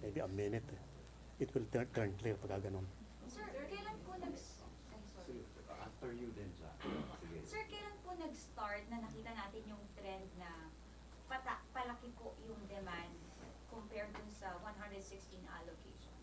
maybe a minute. It will turn clear pagka ganun. Sir, kailan po ay, sorry. Sige, after you then, Jack. Sige. Sir, kailan po nag-start na nakita natin yung trend na palaki po yung demand compared dun sa 116 allocation?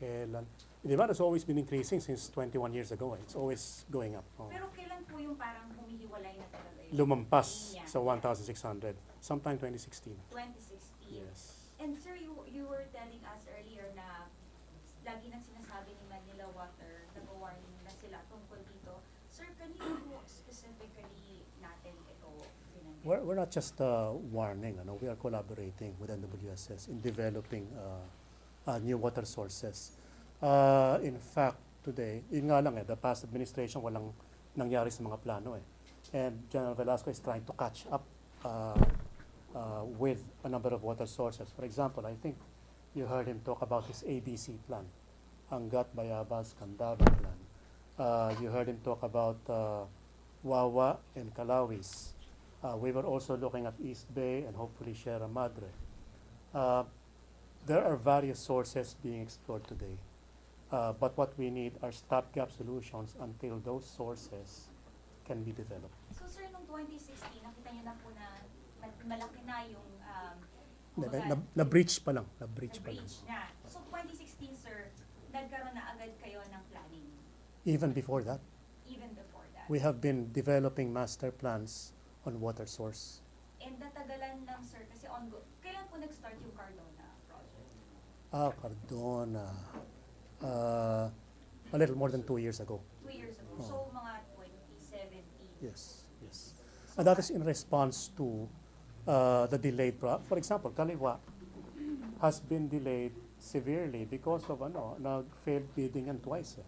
Kailan? The demand has always been increasing since 21 years ago. It's always going up. Oh. Pero kailan po yung parang humihiwalay na talaga yung Lumampas linya? sa 1,600, sometime 2016. 2016. Yes. And sir, you were telling us earlier na lagi nang sinasabi ni Manila Water, nag-warning na sila tungkol dito. Sir, kanino po specifically natin ito binanggit? We're not just warning, we are collaborating with NWSS in developing new water sources. In fact, today, yun nga lang the past administration walang nangyari sa mga plano And General Velasco is trying to catch up with a number of water sources. For example, I think you heard him talk about his ABC plan, Angat, Bayabas, Candaba plan. You heard him talk about Wawa and Calawis. We were also looking at East Bay and hopefully Sierra Madre. There are various sources being explored today. But what we need are stopgap solutions until those sources can be developed. So sir, noong 2016, nakita niyo na po na malaki na yung Na-breach pa lang. Na-breach pa lang. na-breach na. So 2016, sir, nagkaroon na agad kayo ng planning, Even before that, even before that. we have been developing master plans on water source. And natagalan lang, sir, kasi kailan po nag-start yung Cardona project? Cardona. A little more than 2 years ago. 2 years ago. Oh. So mga 2017. Yes, yes. And that is in response to the delayed, for example, Kaliwa has been delayed severely because of nag-failed bidding and twice.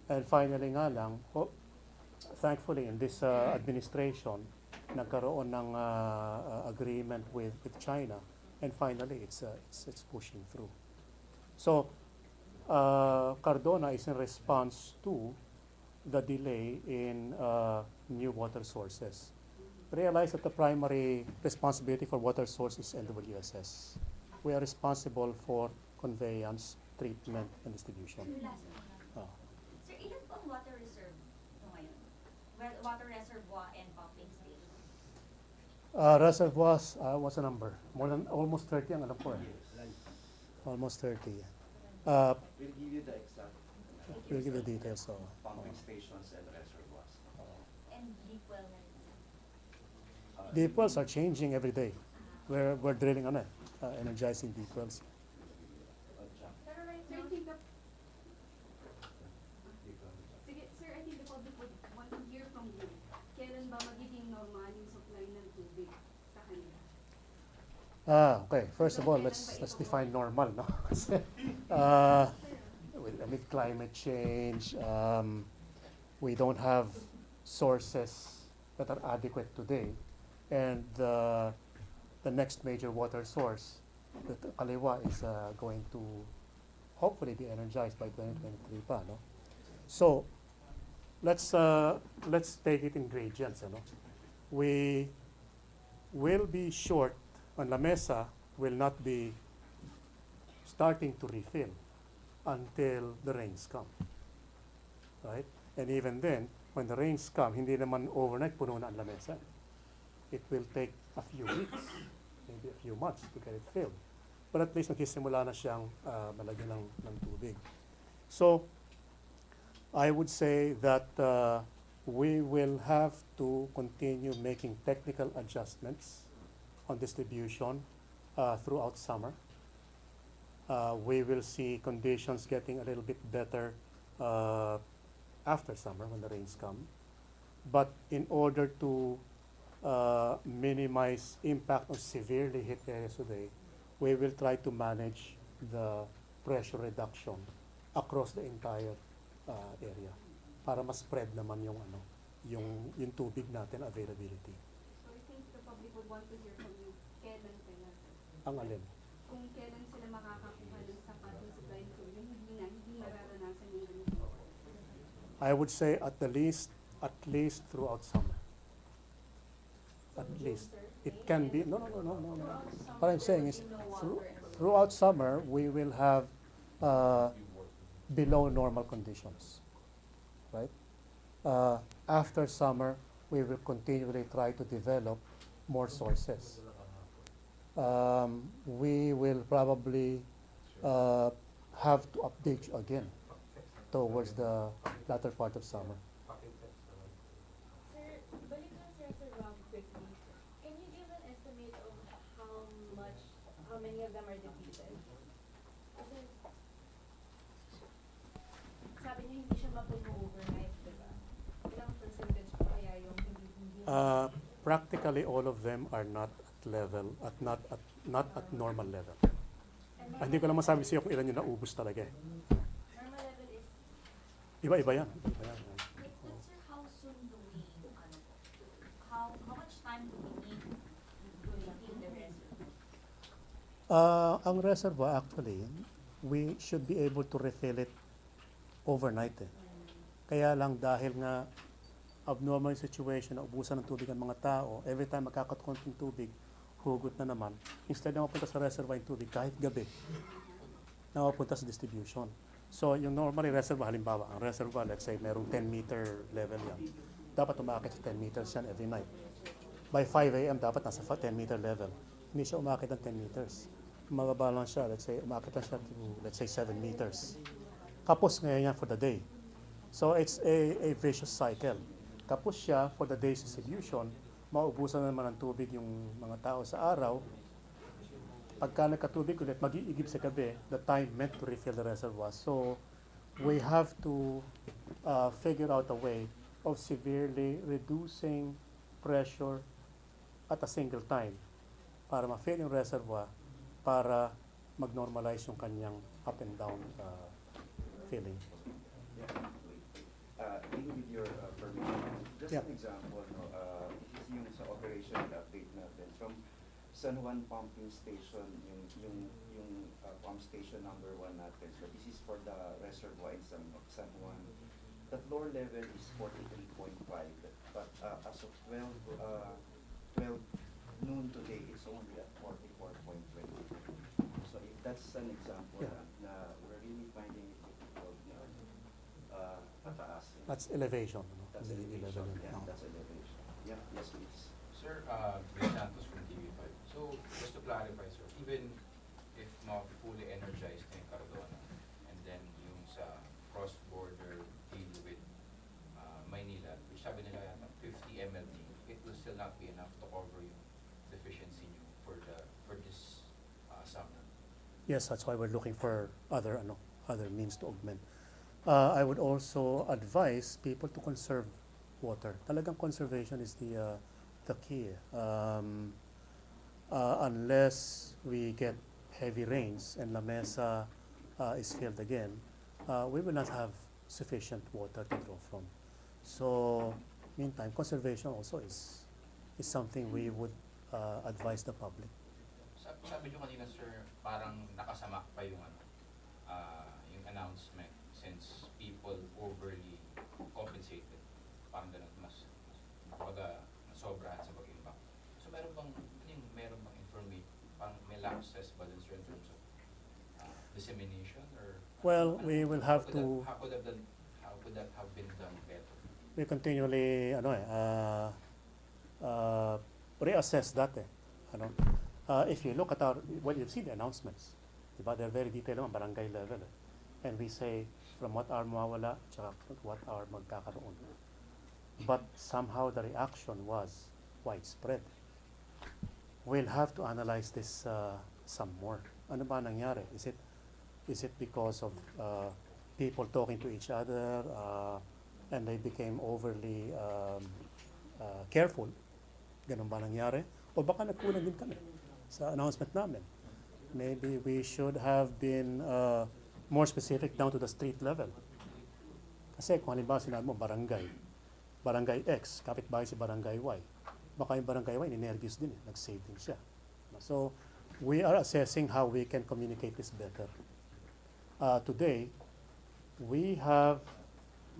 And finally nga lang, thankfully in this administration, nagkaroon ng agreement with China, and finally it's pushing through. So Cardona is in response to the delay in new water sources. Realize that the primary responsibility for water source is NWSS. We are responsible for conveyance, treatment, and distribution. Last one lang. Ah. Sir, ilan po ang water reserve mo ngayon? Well, water reservoir and pumping station. Reservoirs, what's the number? Almost 30 ang alam ko Almost 30. We'll give you the exact We'll give the details. pumping stations and reservoirs. And deep well na rin. Deep wells are changing every day. We're drilling on it, energizing deep wells. Jack, Pero right Sir, I now, think sige, sir, I think the public would want to hear from you. Kailan ba magiging normal yung supply ng tubig sa kanila? Okay. First of all, let's define normal, no? Kasi with climate change, we don't have sources that are adequate today, and the next major water source, the Kaliwa, is going to hopefully be energized by 2023 pa, no? So let's take it in gradients, We will be short on La Mesa, will not be starting to refill until the rains come, right? And even then, when the rains come, hindi naman overnight puno na ang La Mesa. It will take a few weeks, maybe a few months to get it filled. But at least nagsisimula na siyang malagyan ng tubig. So, I would say that we will have to continue making technical adjustments on distribution throughout summer. We will see conditions getting a little bit better after summer when the rains come. But in order to minimize impact on severely hit areas today, we will try to manage the pressure reduction across the entire area para mas spread naman yung yung tubig natin availability. So I think the public would want to hear from you, kailan kaya? Ang alin? Kung kailan sila makakakuha ng sapat na supply ng tubig, hindi mararanasan yung ganito. I would say at least throughout summer. At least. It can be, no. What I'm saying is, throughout summer, we will have below normal conditions, right? After summer, we will continually try to develop more sources. We will probably have to update you again towards the latter part of summer. Sir, balik lang sir sa Rob quickly. Can you give an estimate of how many of them are depleted? Kasi, sabi niyo hindi siya mapuno overnight, diba? Ilang percentage pa kaya yung hindi Practically all of them are not at level, not at normal level. and Hindi ko lang masabi sa iyo kung ilan yung naubos talaga eh. normal level is, Iba-iba yan. But sir, how soon do we, how much time do we need to refill the reservoir? Ang reservoir actually, we should be able to refill it overnight eh. Kaya lang dahil nga abnormal situation na ubusan ng tubig ang mga tao, every time magkakakonting tubig, hugot na naman. Instead na mapunta sa reservoir yung tubig kahit gabi, na mapunta sa distribution. So yung normally reservoir, halimbawa, ang reservoir, let's say merong 10 meter level yan. Dapat umakit sa 10 meters yan every night. By 5 a.m. dapat nasa 10 meter level. Hindi siya umakit ng 10 meters. Mababa lang siya, let's say, umakit lang siya to, let's say, 7 meters. Kapos ngayon yan for the day. So it's a vicious cycle. Kapos siya for the day's distribution, maubusan naman ng tubig yung mga tao sa araw. Pagka nagkatubig ulit, mag-iigib sa gabi, the time meant to refill the reservoir. So we have to figure out a way of severely reducing pressure at a single time para ma-fill yung reservoir para mag-normalize yung kanyang up and down filling. Dealing with your permission, just Yeah. an example, no, yung sa operation update natin from San Juan Pumping Station, yung pump station number 1 natin. So this is for the reservoir in San Juan. The floor level is 43.5, but as of 12 noon today, it's only at 44.20. So if that's an example Yeah. na we're really finding it difficult na mataas. That's elevation. No? That's Hindi elevation. level yun. Yeah, No. that's elevation. Yeah, yes please. Sir, Bill Santos from TV5. So, just to clarify, sir, even if fully energized na yung Cardona, and then yung sa cross-border deal with Maynila, which sabi nila yata 50 MLD, it will still not be enough to cover yung deficiency nyo for this summer. Yes, that's why we're looking for other means to augment. I would also advise people to conserve water. Talagang conservation is the key. Unless we get heavy rains and La Mesa is filled again, we will not have sufficient water to draw from. So, meantime, conservation also is something we would advise the public. Sabi nyo kanina, sir, parang nakasama pa yung yung announcement since people overly compensated. Parang ganun, mas nasobrahan sa pag-impact. So meron bang information, parang may lapses ba dun, sir, in terms of dissemination or? Well, we will have to. How could that have been done better? We continually reassess that if you look at you've seen the announcements, diba, they're very detailed naman, barangay level and we say from what hour mawawala tsaka what hour magkakaroon, but somehow the reaction was widespread. We'll have to analyze this some more. Ano ba nangyari? Is it because of people talking to each other and they became overly careful? Ganun ba nangyari? O baka nagkulang din kami sa announcement namin. Maybe we should have been more specific down to the street level. Kasi kung halimbawa sinabi mo, barangay X, kapitbahay si barangay Y. Baka yung barangay Y, ninervyos din nag-save din siya. So, we are assessing how we can communicate this better. Today, we have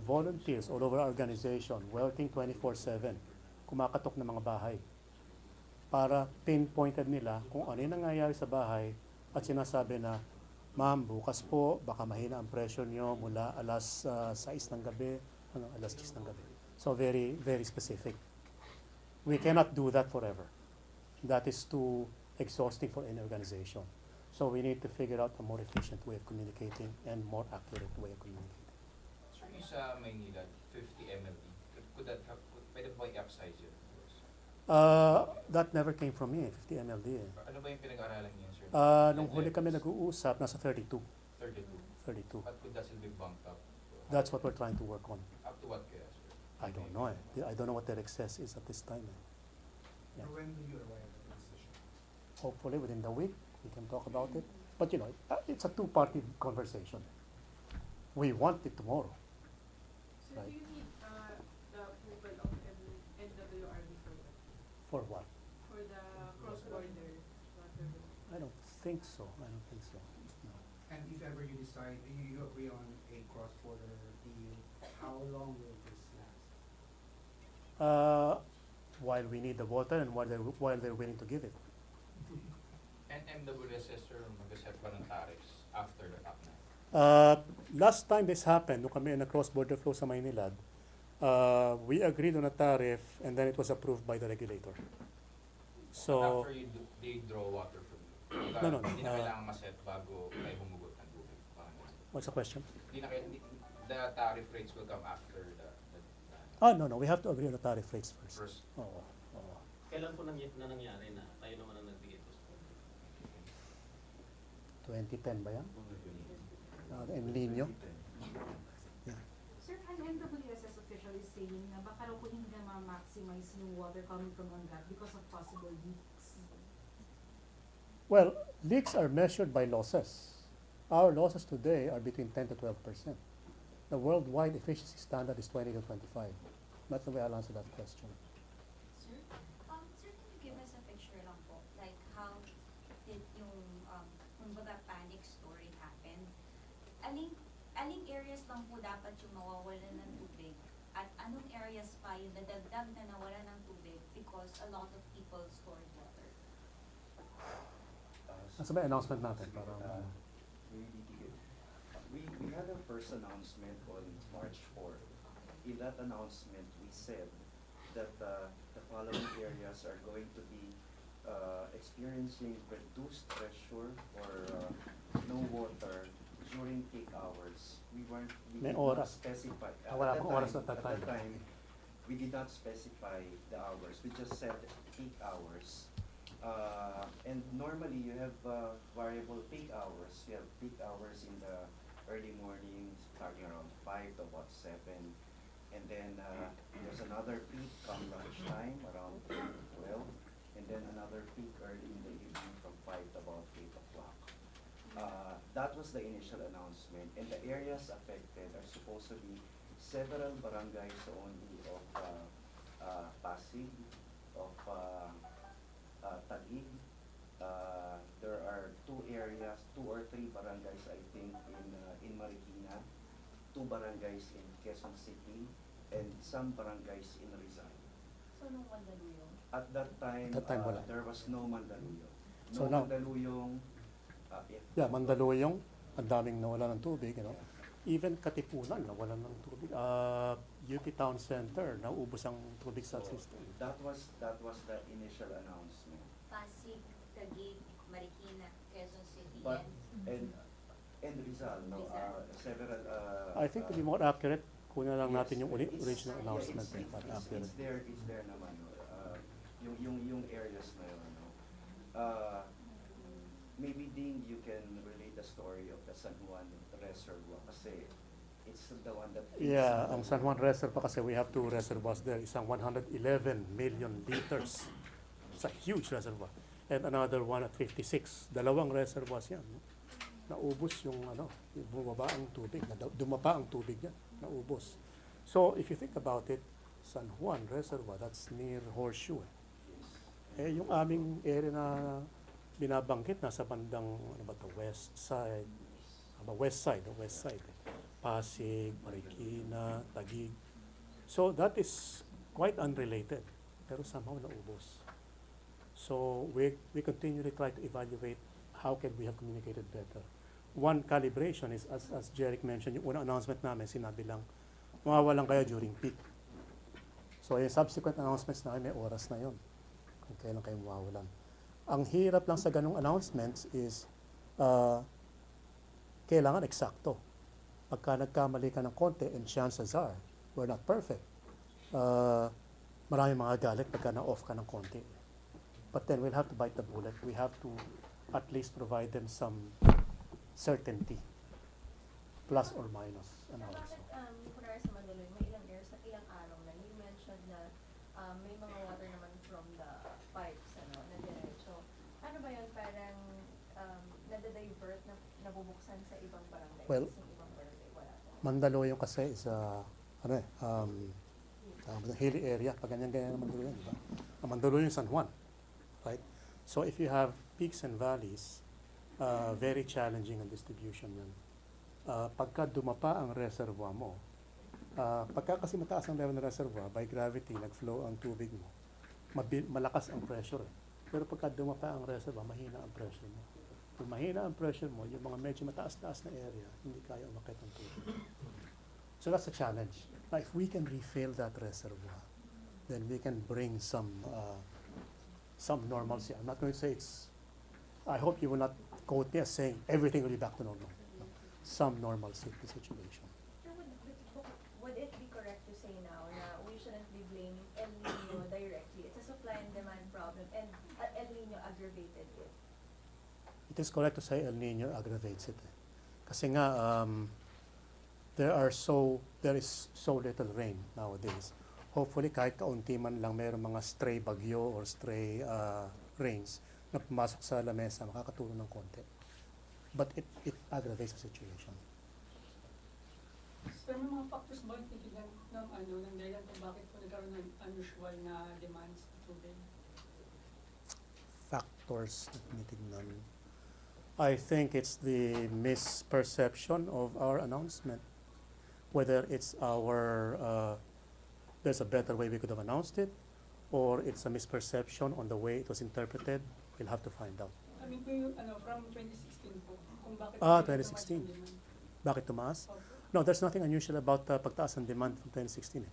volunteers all over our organization working 24/7, kumakatok ng mga bahay para pinpointed nila kung ano yung nangyayari sa bahay at sinasabi na, ma'am, bukas po, baka mahina ang pressure nyo mula alas 6 ng gabi hanggang alas 10 ng gabi. So very, very specific. We cannot do that forever. That is too exhausting for any organization. So we need to figure out a more efficient way of communicating and more accurate way of communicating. So yung sa Maynila, 50 MLD, could that have, pwede ba i-upsize yun? That never came from me, 50 MLD. Ano ba yung pinag-aralan niyo, sir? Nung huli kami nag-uusap, nasa 32. 32. But could that still be bumped up? That's what we're trying to work on. Up to what kaya, sir? I don't know. I don't know what their excess is at this time. Yeah. When do you arrive at the decision? Hopefully within the week, we can talk about it. But you know, it's a two-party conversation. We want it tomorrow. So Right. do you need the approval of NWRB for that? For what? For the cross-border water? I don't think so. No. And if ever you decide, you agree on a cross-border deal, how long will this last? While we need the water and while they're willing to give it. And MWSS, sir, mag-set ba ng tariffs after the fact na? Last time this happened, nung kami na cross-border flow sa Maynilad, we agreed on a tariff and then it was approved by the regulator. So, After they draw water from you? No. Hindi na kailangan ma-set bago may humugot ng tubig. Parang ganun. what's the question? The tariff rates will come after the No. We have to agree on the tariff rates first. first. Oo. Kailan po nangyari na tayo naman ang nagbigay po sa 2010 ba yan? El Nino? Sir, an NWSS official is saying na baka raw po hindi na ma-maximize yung water coming from Angat because of possible leaks. Well, leaks are measured by losses. Our losses today are between 10 to 12%. The worldwide efficiency standard is 20 to 25. That's the way I'll answer that question. Sir, sir, can you give us a picture lang po? Like, how did yung, kumbaga, panic story happen? Aling areas lang po dapat yung mawawalan ng tubig? At anong areas pa yung nadagdag na nawalan ng tubig because a lot of people stored water? Nasa ba announcement natin? Para, We had a first announcement on March 4. In that announcement, we said that the following areas are going to be experiencing reduced pressure or no water during peak hours. We May did not oras. specify. Wala pang oras at that At that time. time, we did not specify the hours. We just said peak hours. And normally you have variable peak hours. You have peak hours in the early morning, starting around 5 to about 7. And then there's another peak come lunchtime, around 8 to 12. And then another peak early in the evening from 5 to about 8 o'clock. That was the initial announcement. And the areas affected are supposed to be several barangays only of Pasig, of Taguig. There are 2 or 3 barangays, I think, in Marikina, 2 barangays in Quezon City, and some barangays in Rizal. So, nung Mandaluyong? At that time, wala. there was no Mandaluyong. So No now- Mandaluyong. Yeah, Mandaluyong, ang daming nawala ng tubig, you know. Even Katipunan, nawalan ng tubig. UP Town Center, naubos ang tubig sa system. That was the initial announcement. Pasig, Taguig, Marikina, Quezon City, But and and Rizal, no, Rizal. several. I think to be more accurate, kunin lang natin yung It's- original announcement. yeah, Para accurate. it's there naman, no. Yung areas na yun, no. Maybe Ding, you can relate the story of the San Juan Reservoir kasi it's the one that. Yeah, ang San Juan Reservoir kasi we have 2 reservoirs there. Isang 111 million liters. It's a huge reservoir. And another one at 56. Dalawang reservoirs yan. No? Naubos yung yung bumaba ang tubig. Dumapa ang tubig yan. naubos. So if you think about it, San Juan Reservoir, that's near Horseshoe. Eh, yung aming area na binabanggit, nasa bandang, ano ba to, west side, west side. Pasig, Marikina, Taguig. So that is quite unrelated, pero somehow naubos. So we continually try to evaluate how can we have communicated better. One calibration is, as Jeric mentioned, yung unang announcement namin, sinabi lang, mawawalan kayo during peak. So yung subsequent announcements namin, may oras na yon kung kailan kayo mawawalan. Ang hirap lang sa ganung announcements is, kailangan eksakto. Pagka nagkamali ka ng konti, and chances are, we're not perfect. Maraming mga galit pagka na-off ka ng konti. But then we'll have to bite the bullet. We have to at least provide them some certainty, plus or minus. So bakit, kunwari sa Mandaluyong, may ilang araw na, you mentioned na may mga water naman from the pipes, na diretso. Ano ba yun, parang nade-divert na nabubuksan sa ibang barangay? Well, Kasi yung ibang barangay, wala. Mandaluyong kasi is hilly area. Pag ganyan-ganyan ang Mandaluyong, di ba? Ang Mandaluyong San Juan, right? So if you have peaks and valleys, very challenging ang distribution yan. Pagka dumapa ang reservoir mo, pagka kasi mataas ang level ng reservoir, by gravity, nag-flow ang tubig mo, malakas ang pressure. Pero pagka dumapa ang reservoir, mahina ang pressure mo. Kung mahina ang pressure mo, yung mga medyo mataas-taas na area, hindi kaya umakit ang tubig. So that's a challenge. Now, if we can refill that reservoir, then we can bring some normalcy. I'm not going to say I hope you will not quote me as saying everything will be back to normal. Some normalcy to the situation. Would it be correct to say now na we shouldn't be blaming El Nino directly? It's a supply and demand problem, and El Nino aggravated it. It is correct to say El Nino aggravates it. Kasi nga, there is so little rain nowadays. Hopefully, kahit kaunti man lang mayroong mga stray bagyo or stray rains na pumasok sa lamesa, makakatulong ng konti. But it aggravates the situation. Sir, may mga factors ba yung tinitignan ng dahilan kung bakit po nagkaroon ng unusual na demands sa tubig? Factors na tinitignan. I think it's the misperception of our announcement. Whether it's there's a better way we could have announced it, or it's a misperception on the way it was interpreted, we'll have to find out. I mean, yung, from 2016 po, kung bakit 2016. Bakit tumaas? No, there's nothing unusual about pagtaas ng demand from 2016.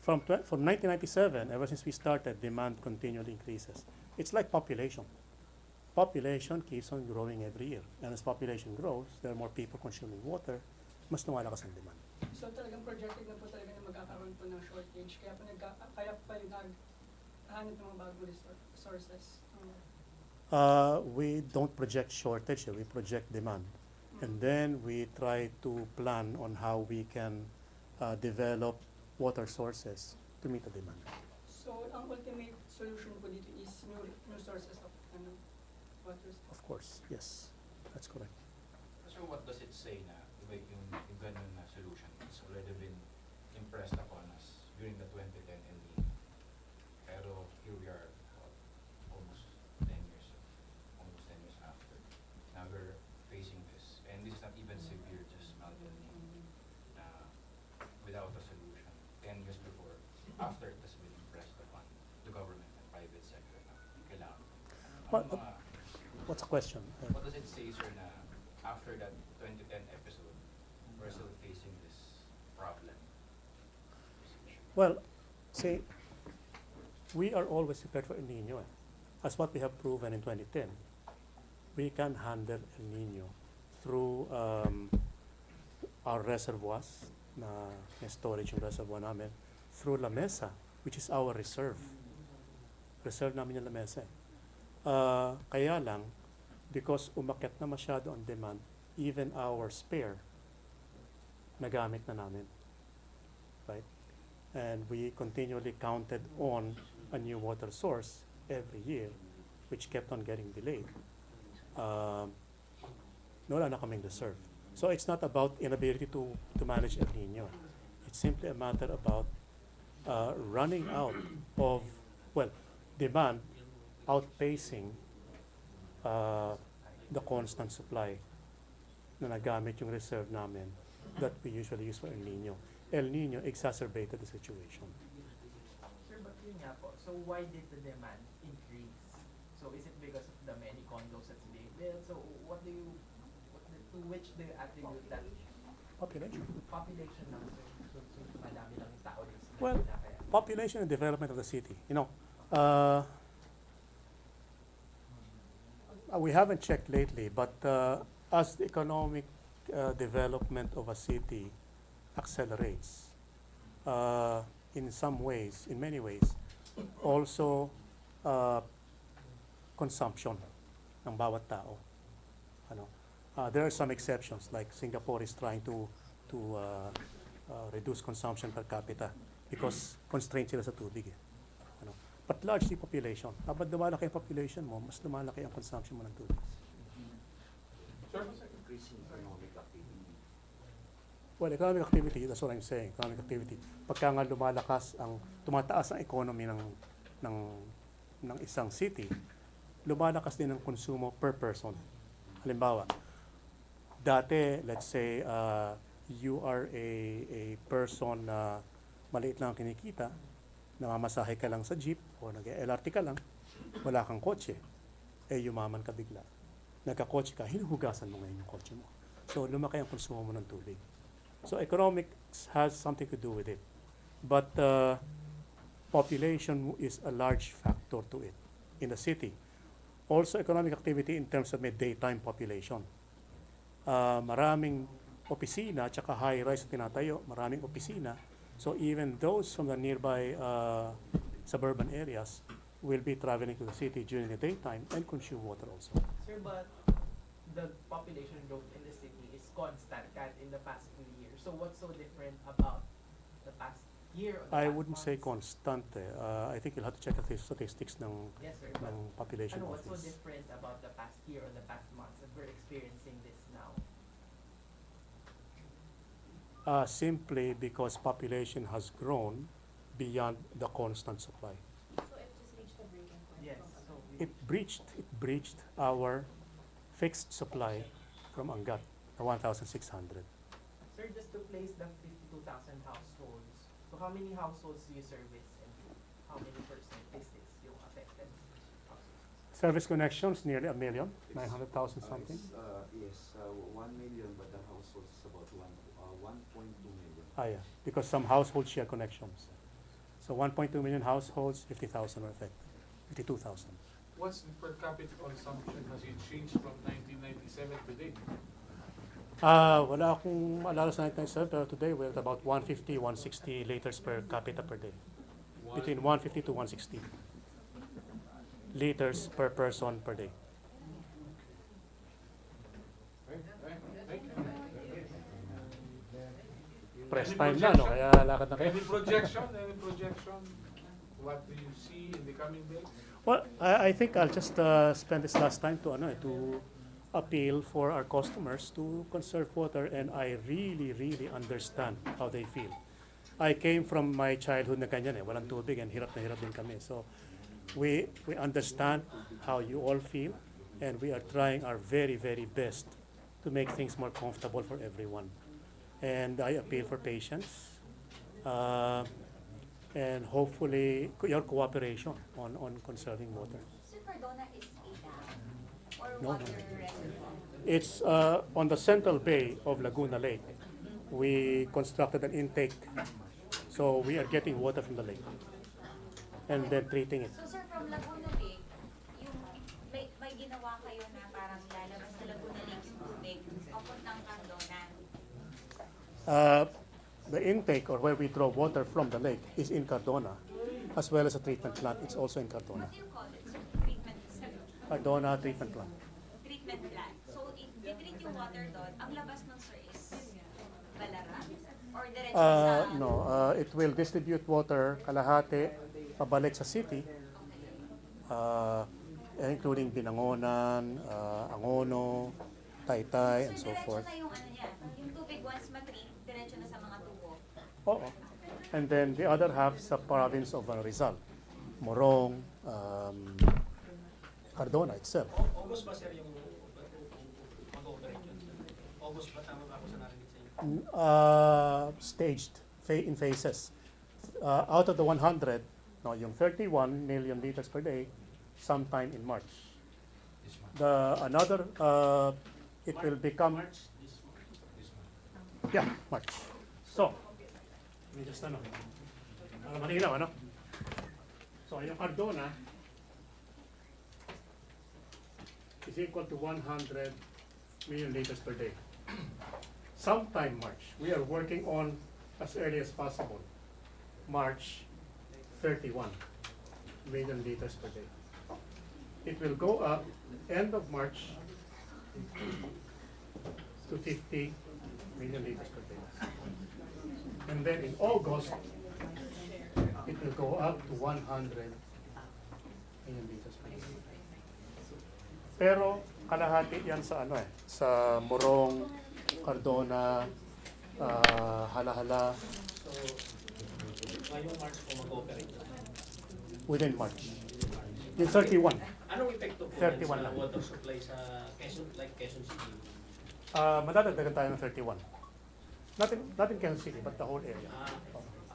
From 1997, ever since we started, demand continually increases. It's like population. Population keeps on growing every year. And as population grows, there are more people consuming water, mas lumalakas ang demand. So talagang projected na po talaga na magkakaroon po ng shortage, kaya pa yung naghahanap ng mga bagong sources. We don't project shortage, we project demand. And then we try to plan on how we can develop water sources to meet the demand. So ang ultimate solution po dito is new sources of water. Of course, yes, that's correct. So what does it say na yung ganun na solution has already been impressed upon us during the 2010 El Nino? Pero here we are, almost 10 years after. Now we're facing this, and this is not even severe, just mild El Nino, without a solution. 10 years before, after it has been impressed upon the government and private sector na kailangan. What's the question? What does it say, sir, na after that 2010 episode, we're still facing this problem? Well, see, we are always prepared for El Nino. As what we have proven in 2010, we can handle El Nino through our reservoirs, na may storage yung reservoir namin, through La Mesa, which is our reserve. Reserve namin yung La Mesa. Kaya lang, because umakyat na masyado ang demand, even our spare, nagamit na namin. Right? And we continually counted on a new water source every year, which kept on getting delayed. Wala na kaming reserve. So it's not about inability to manage El Nino. simply a matter about running out of, well, demand outpacing the constant supply na nagamit yung reserve namin that we usually use for El Nino. El Nino exacerbated the situation. Sir, but yun nga po, so why did the demand increase? So is it because of the many condos that's being built? So to which do you attribute that? Population. Population lang, sir. So madami lang yung tao dito sa Well, Manila, kaya. population and development of the city. You know, we haven't checked lately, but as the economic development of a city accelerates, in some ways, in many ways, also consumption ng bawat tao. Ano? There are some exceptions, like Singapore is trying to reduce consumption per capita because constrained sila sa tubig. Ano? But largely population. Habang lumalaki ang population mo, mas lumalaki ang consumption mo ng tubig. Sir? Increasing economic activity. Well, economic activity, that's what I'm saying, economic activity. Pagka nga tumataas ang economy ng isang city, lumalakas din ang konsumo per person. Halimbawa, dati, let's say, you are a person na maliit lang ang kinikita, namamasahe ka lang sa jeep o nag-LRT ka lang, wala kang kotse, yumaman ka bigla. Nagka-kotse ka, hinuhugasan mo ngayon yung kotse mo. So, lumaki ang konsumo mo ng tubig. So, economics has something to do with it. But population is a large factor to it in the city. Also, economic activity in terms of may daytime population. Maraming opisina, tsaka high-rise na tinatayo, maraming opisina. So even those from the nearby suburban areas will be traveling to the city during the daytime and consume water also. Sir, but the population growth in the city is constant kahit in the past few years. So what's so different about the past year or the I past wouldn't say months? constant. I think you'll have to check the statistics ng Yes, sir, but population what's so office. different about the past year or the past months that we're experiencing this now? Simply because population has grown beyond the constant supply. So it just reached the breaking point. Yes, so It breached our fixed supply from Angat, the 1,600. sir, just to place the 52,000 households, so how many households do you service and how many statistics yung affected households? Service connections, nearly 1 million, 900,000 something. Yes, 1 million, but the households is about 1.2 million. Yeah, because some households share connections. So 1.2 million households, 50,000 are affected, 52,000. What's the per capita consumption? Has it changed from 1997 to date? Wala akong maalala sa 1997, pero today we're at about 150, 160 liters per capita per day. Between 150 to 160 liters per person per day. Thank you. Press Any time na, no? projection? Kaya lakad na kayo. Any projection? Any projection? What do you see in the coming days? Well, I think I'll just spend this last time to appeal for our customers to conserve water, and I really, really understand how they feel. I came from my childhood na ganyan walang tubig and hirap na hirap din kami. So we understand how you all feel, and we are trying our very, very best to make things more comfortable for everyone. And I appeal for patience. And hopefully your cooperation on conserving water. Sir, Cardona is a dam or No, water no. reservoir? It's on the central bay of Laguna Lake. We constructed an intake, so we are getting water from the lake and then treating it. So sir, from Laguna Lake, yung may ginawa kayo na parang lalabas sa Laguna Lake yung tubig papuntang Cardona. The intake, or where we draw water from the lake, is in Cardona, as well as a treatment plant. It's also in Cardona. What do you call it, sir? Treatment center? Cardona treatment plant. Treatment plant. So if you treat yung water doon, ang labas nun sir is Balara? Or diretso sa... No, it will distribute water kalahati pabalik sa city, including Binangonan, Angono, Taytay, and so diretso forth. na yung ano niya, yung tubig once matreat, diretso na sa mga tubo. Oo. And then the other half sa province of Rizal. Morong, Cardona itself. August ba sir yung mag-ooperate yun? August ba, tama ba ako sa narinig sa inyo? Staged in phases. Out of the 100, no, yung 31 million liters per day, sometime in March. This month. Another, it will become, March, this month. yeah, March. So, let me just Manila, ano? So, yung Cardona is equal to 100 million liters per day. Sometime March. We are working on as early as possible. March 31 million liters per day. It will go up end of March to 50 million liters per day. And then in August, it will go up to 100 million liters per day. Pero kalahati yan sa sa Morong, Cardona, Hala-Hala, So, ngayong March po mag-ooperate. within March. Yung 31. Anong epekto po 31 yan sa lang. water supply sa Quezon, like Quezon City? Madadagdagan tayo ng 31. Not in Quezon City, but the whole area.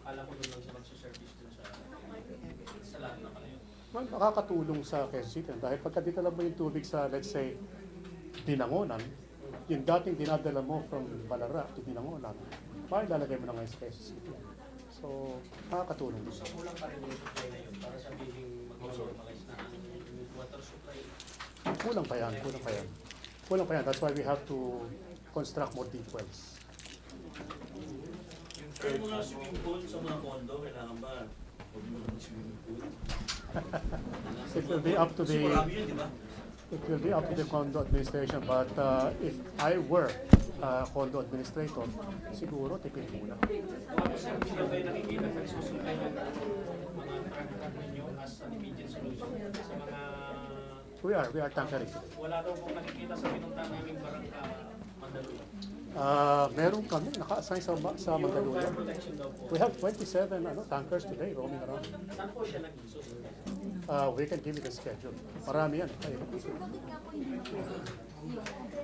Akala ko doon lang siya magsuservice dun sa lahat na pala yun. Makakatulong sa Quezon City dahil pagka dinala mo yung tubig sa, let's say, Binangonan, yung dating dinadala mo from Balara to Binangonan, ilalagay mo na ngayon sa Quezon City. So, makakatulong din. So, kulang pa rin yung supply na yun para sabihin mag-normalize na ang water supply. Kulang pa yan. That's why we have to construct more deep wells. Kaya mga swimming pool sa mga condo, kailangan ba? Huwag mo ng swimming pool. It will be up to Kasi marami yun, di ba? It will be up to the condo administration, but if I were condo administrator, siguro tipid muna. Sir, hindi ba kayo nakikita sa susupply ng mga truck ninyo as an immediate solution sa mga... We are tankering. Wala daw pong nakikita sa pinunta naming barangka Mandaluyong. Meron kami naka-assign sa Yung Mandaluyong. fire protection daw po. We have 27 tankers today roaming around. Saan po siya nag-iso? We can give you the schedule. Marami yan. Sir, bakit nga po hindi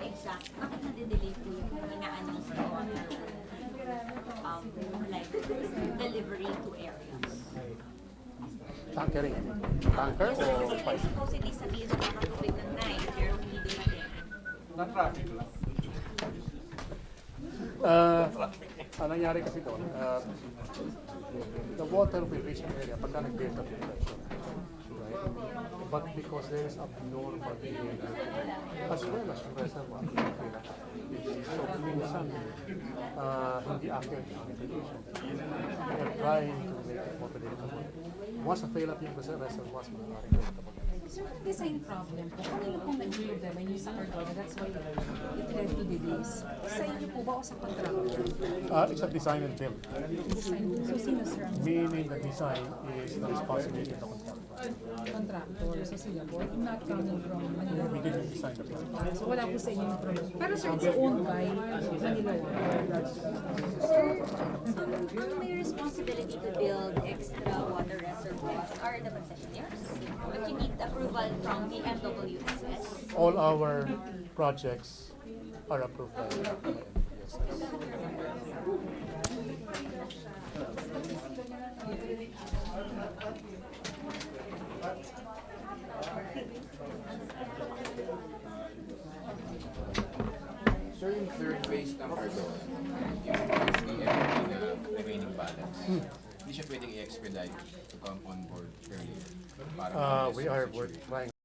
exact? Bakit nade-delay po yung ina-announce na water like delivery to areas? Tankering. Tanker Yes, o kasi like supposedly sabihin sa mga tubig ng night, pero hindi dumating. Na-traffic lang. Ang nangyari kasi doon, the water will reach an area pagka nag-build up yung pressure. Right? But because there is abnormal behavior as well as yung reservoir, so minsan hindi accurate yung application. We are trying to make it more predictable. Once na-fail up yung reservoirs, maaaring predictable. Sir, yung design problem po, kanino pong naging problema yung sa Cardona? That's why it led to delays. Sa inyo po ba o sa contractor? It's a design and build. Design. So, sino sir ang Meaning the design is the responsibility of the contractor. contractor? So, sila po, not coming from Manila We Water. didn't design the plan. So, wala po sa inyo yung problem. Pero sir, it's owned by Manila Water. Sir, ang may responsibility to build extra water reservoirs are the concessionaires, but you need approval from the MWSS. All our projects are approved by MPSS. Sir, yung third phase ng Cardona, yung SDM remaining balance, hindi siya pwedeng i-expedite to come on board earlier. We are trying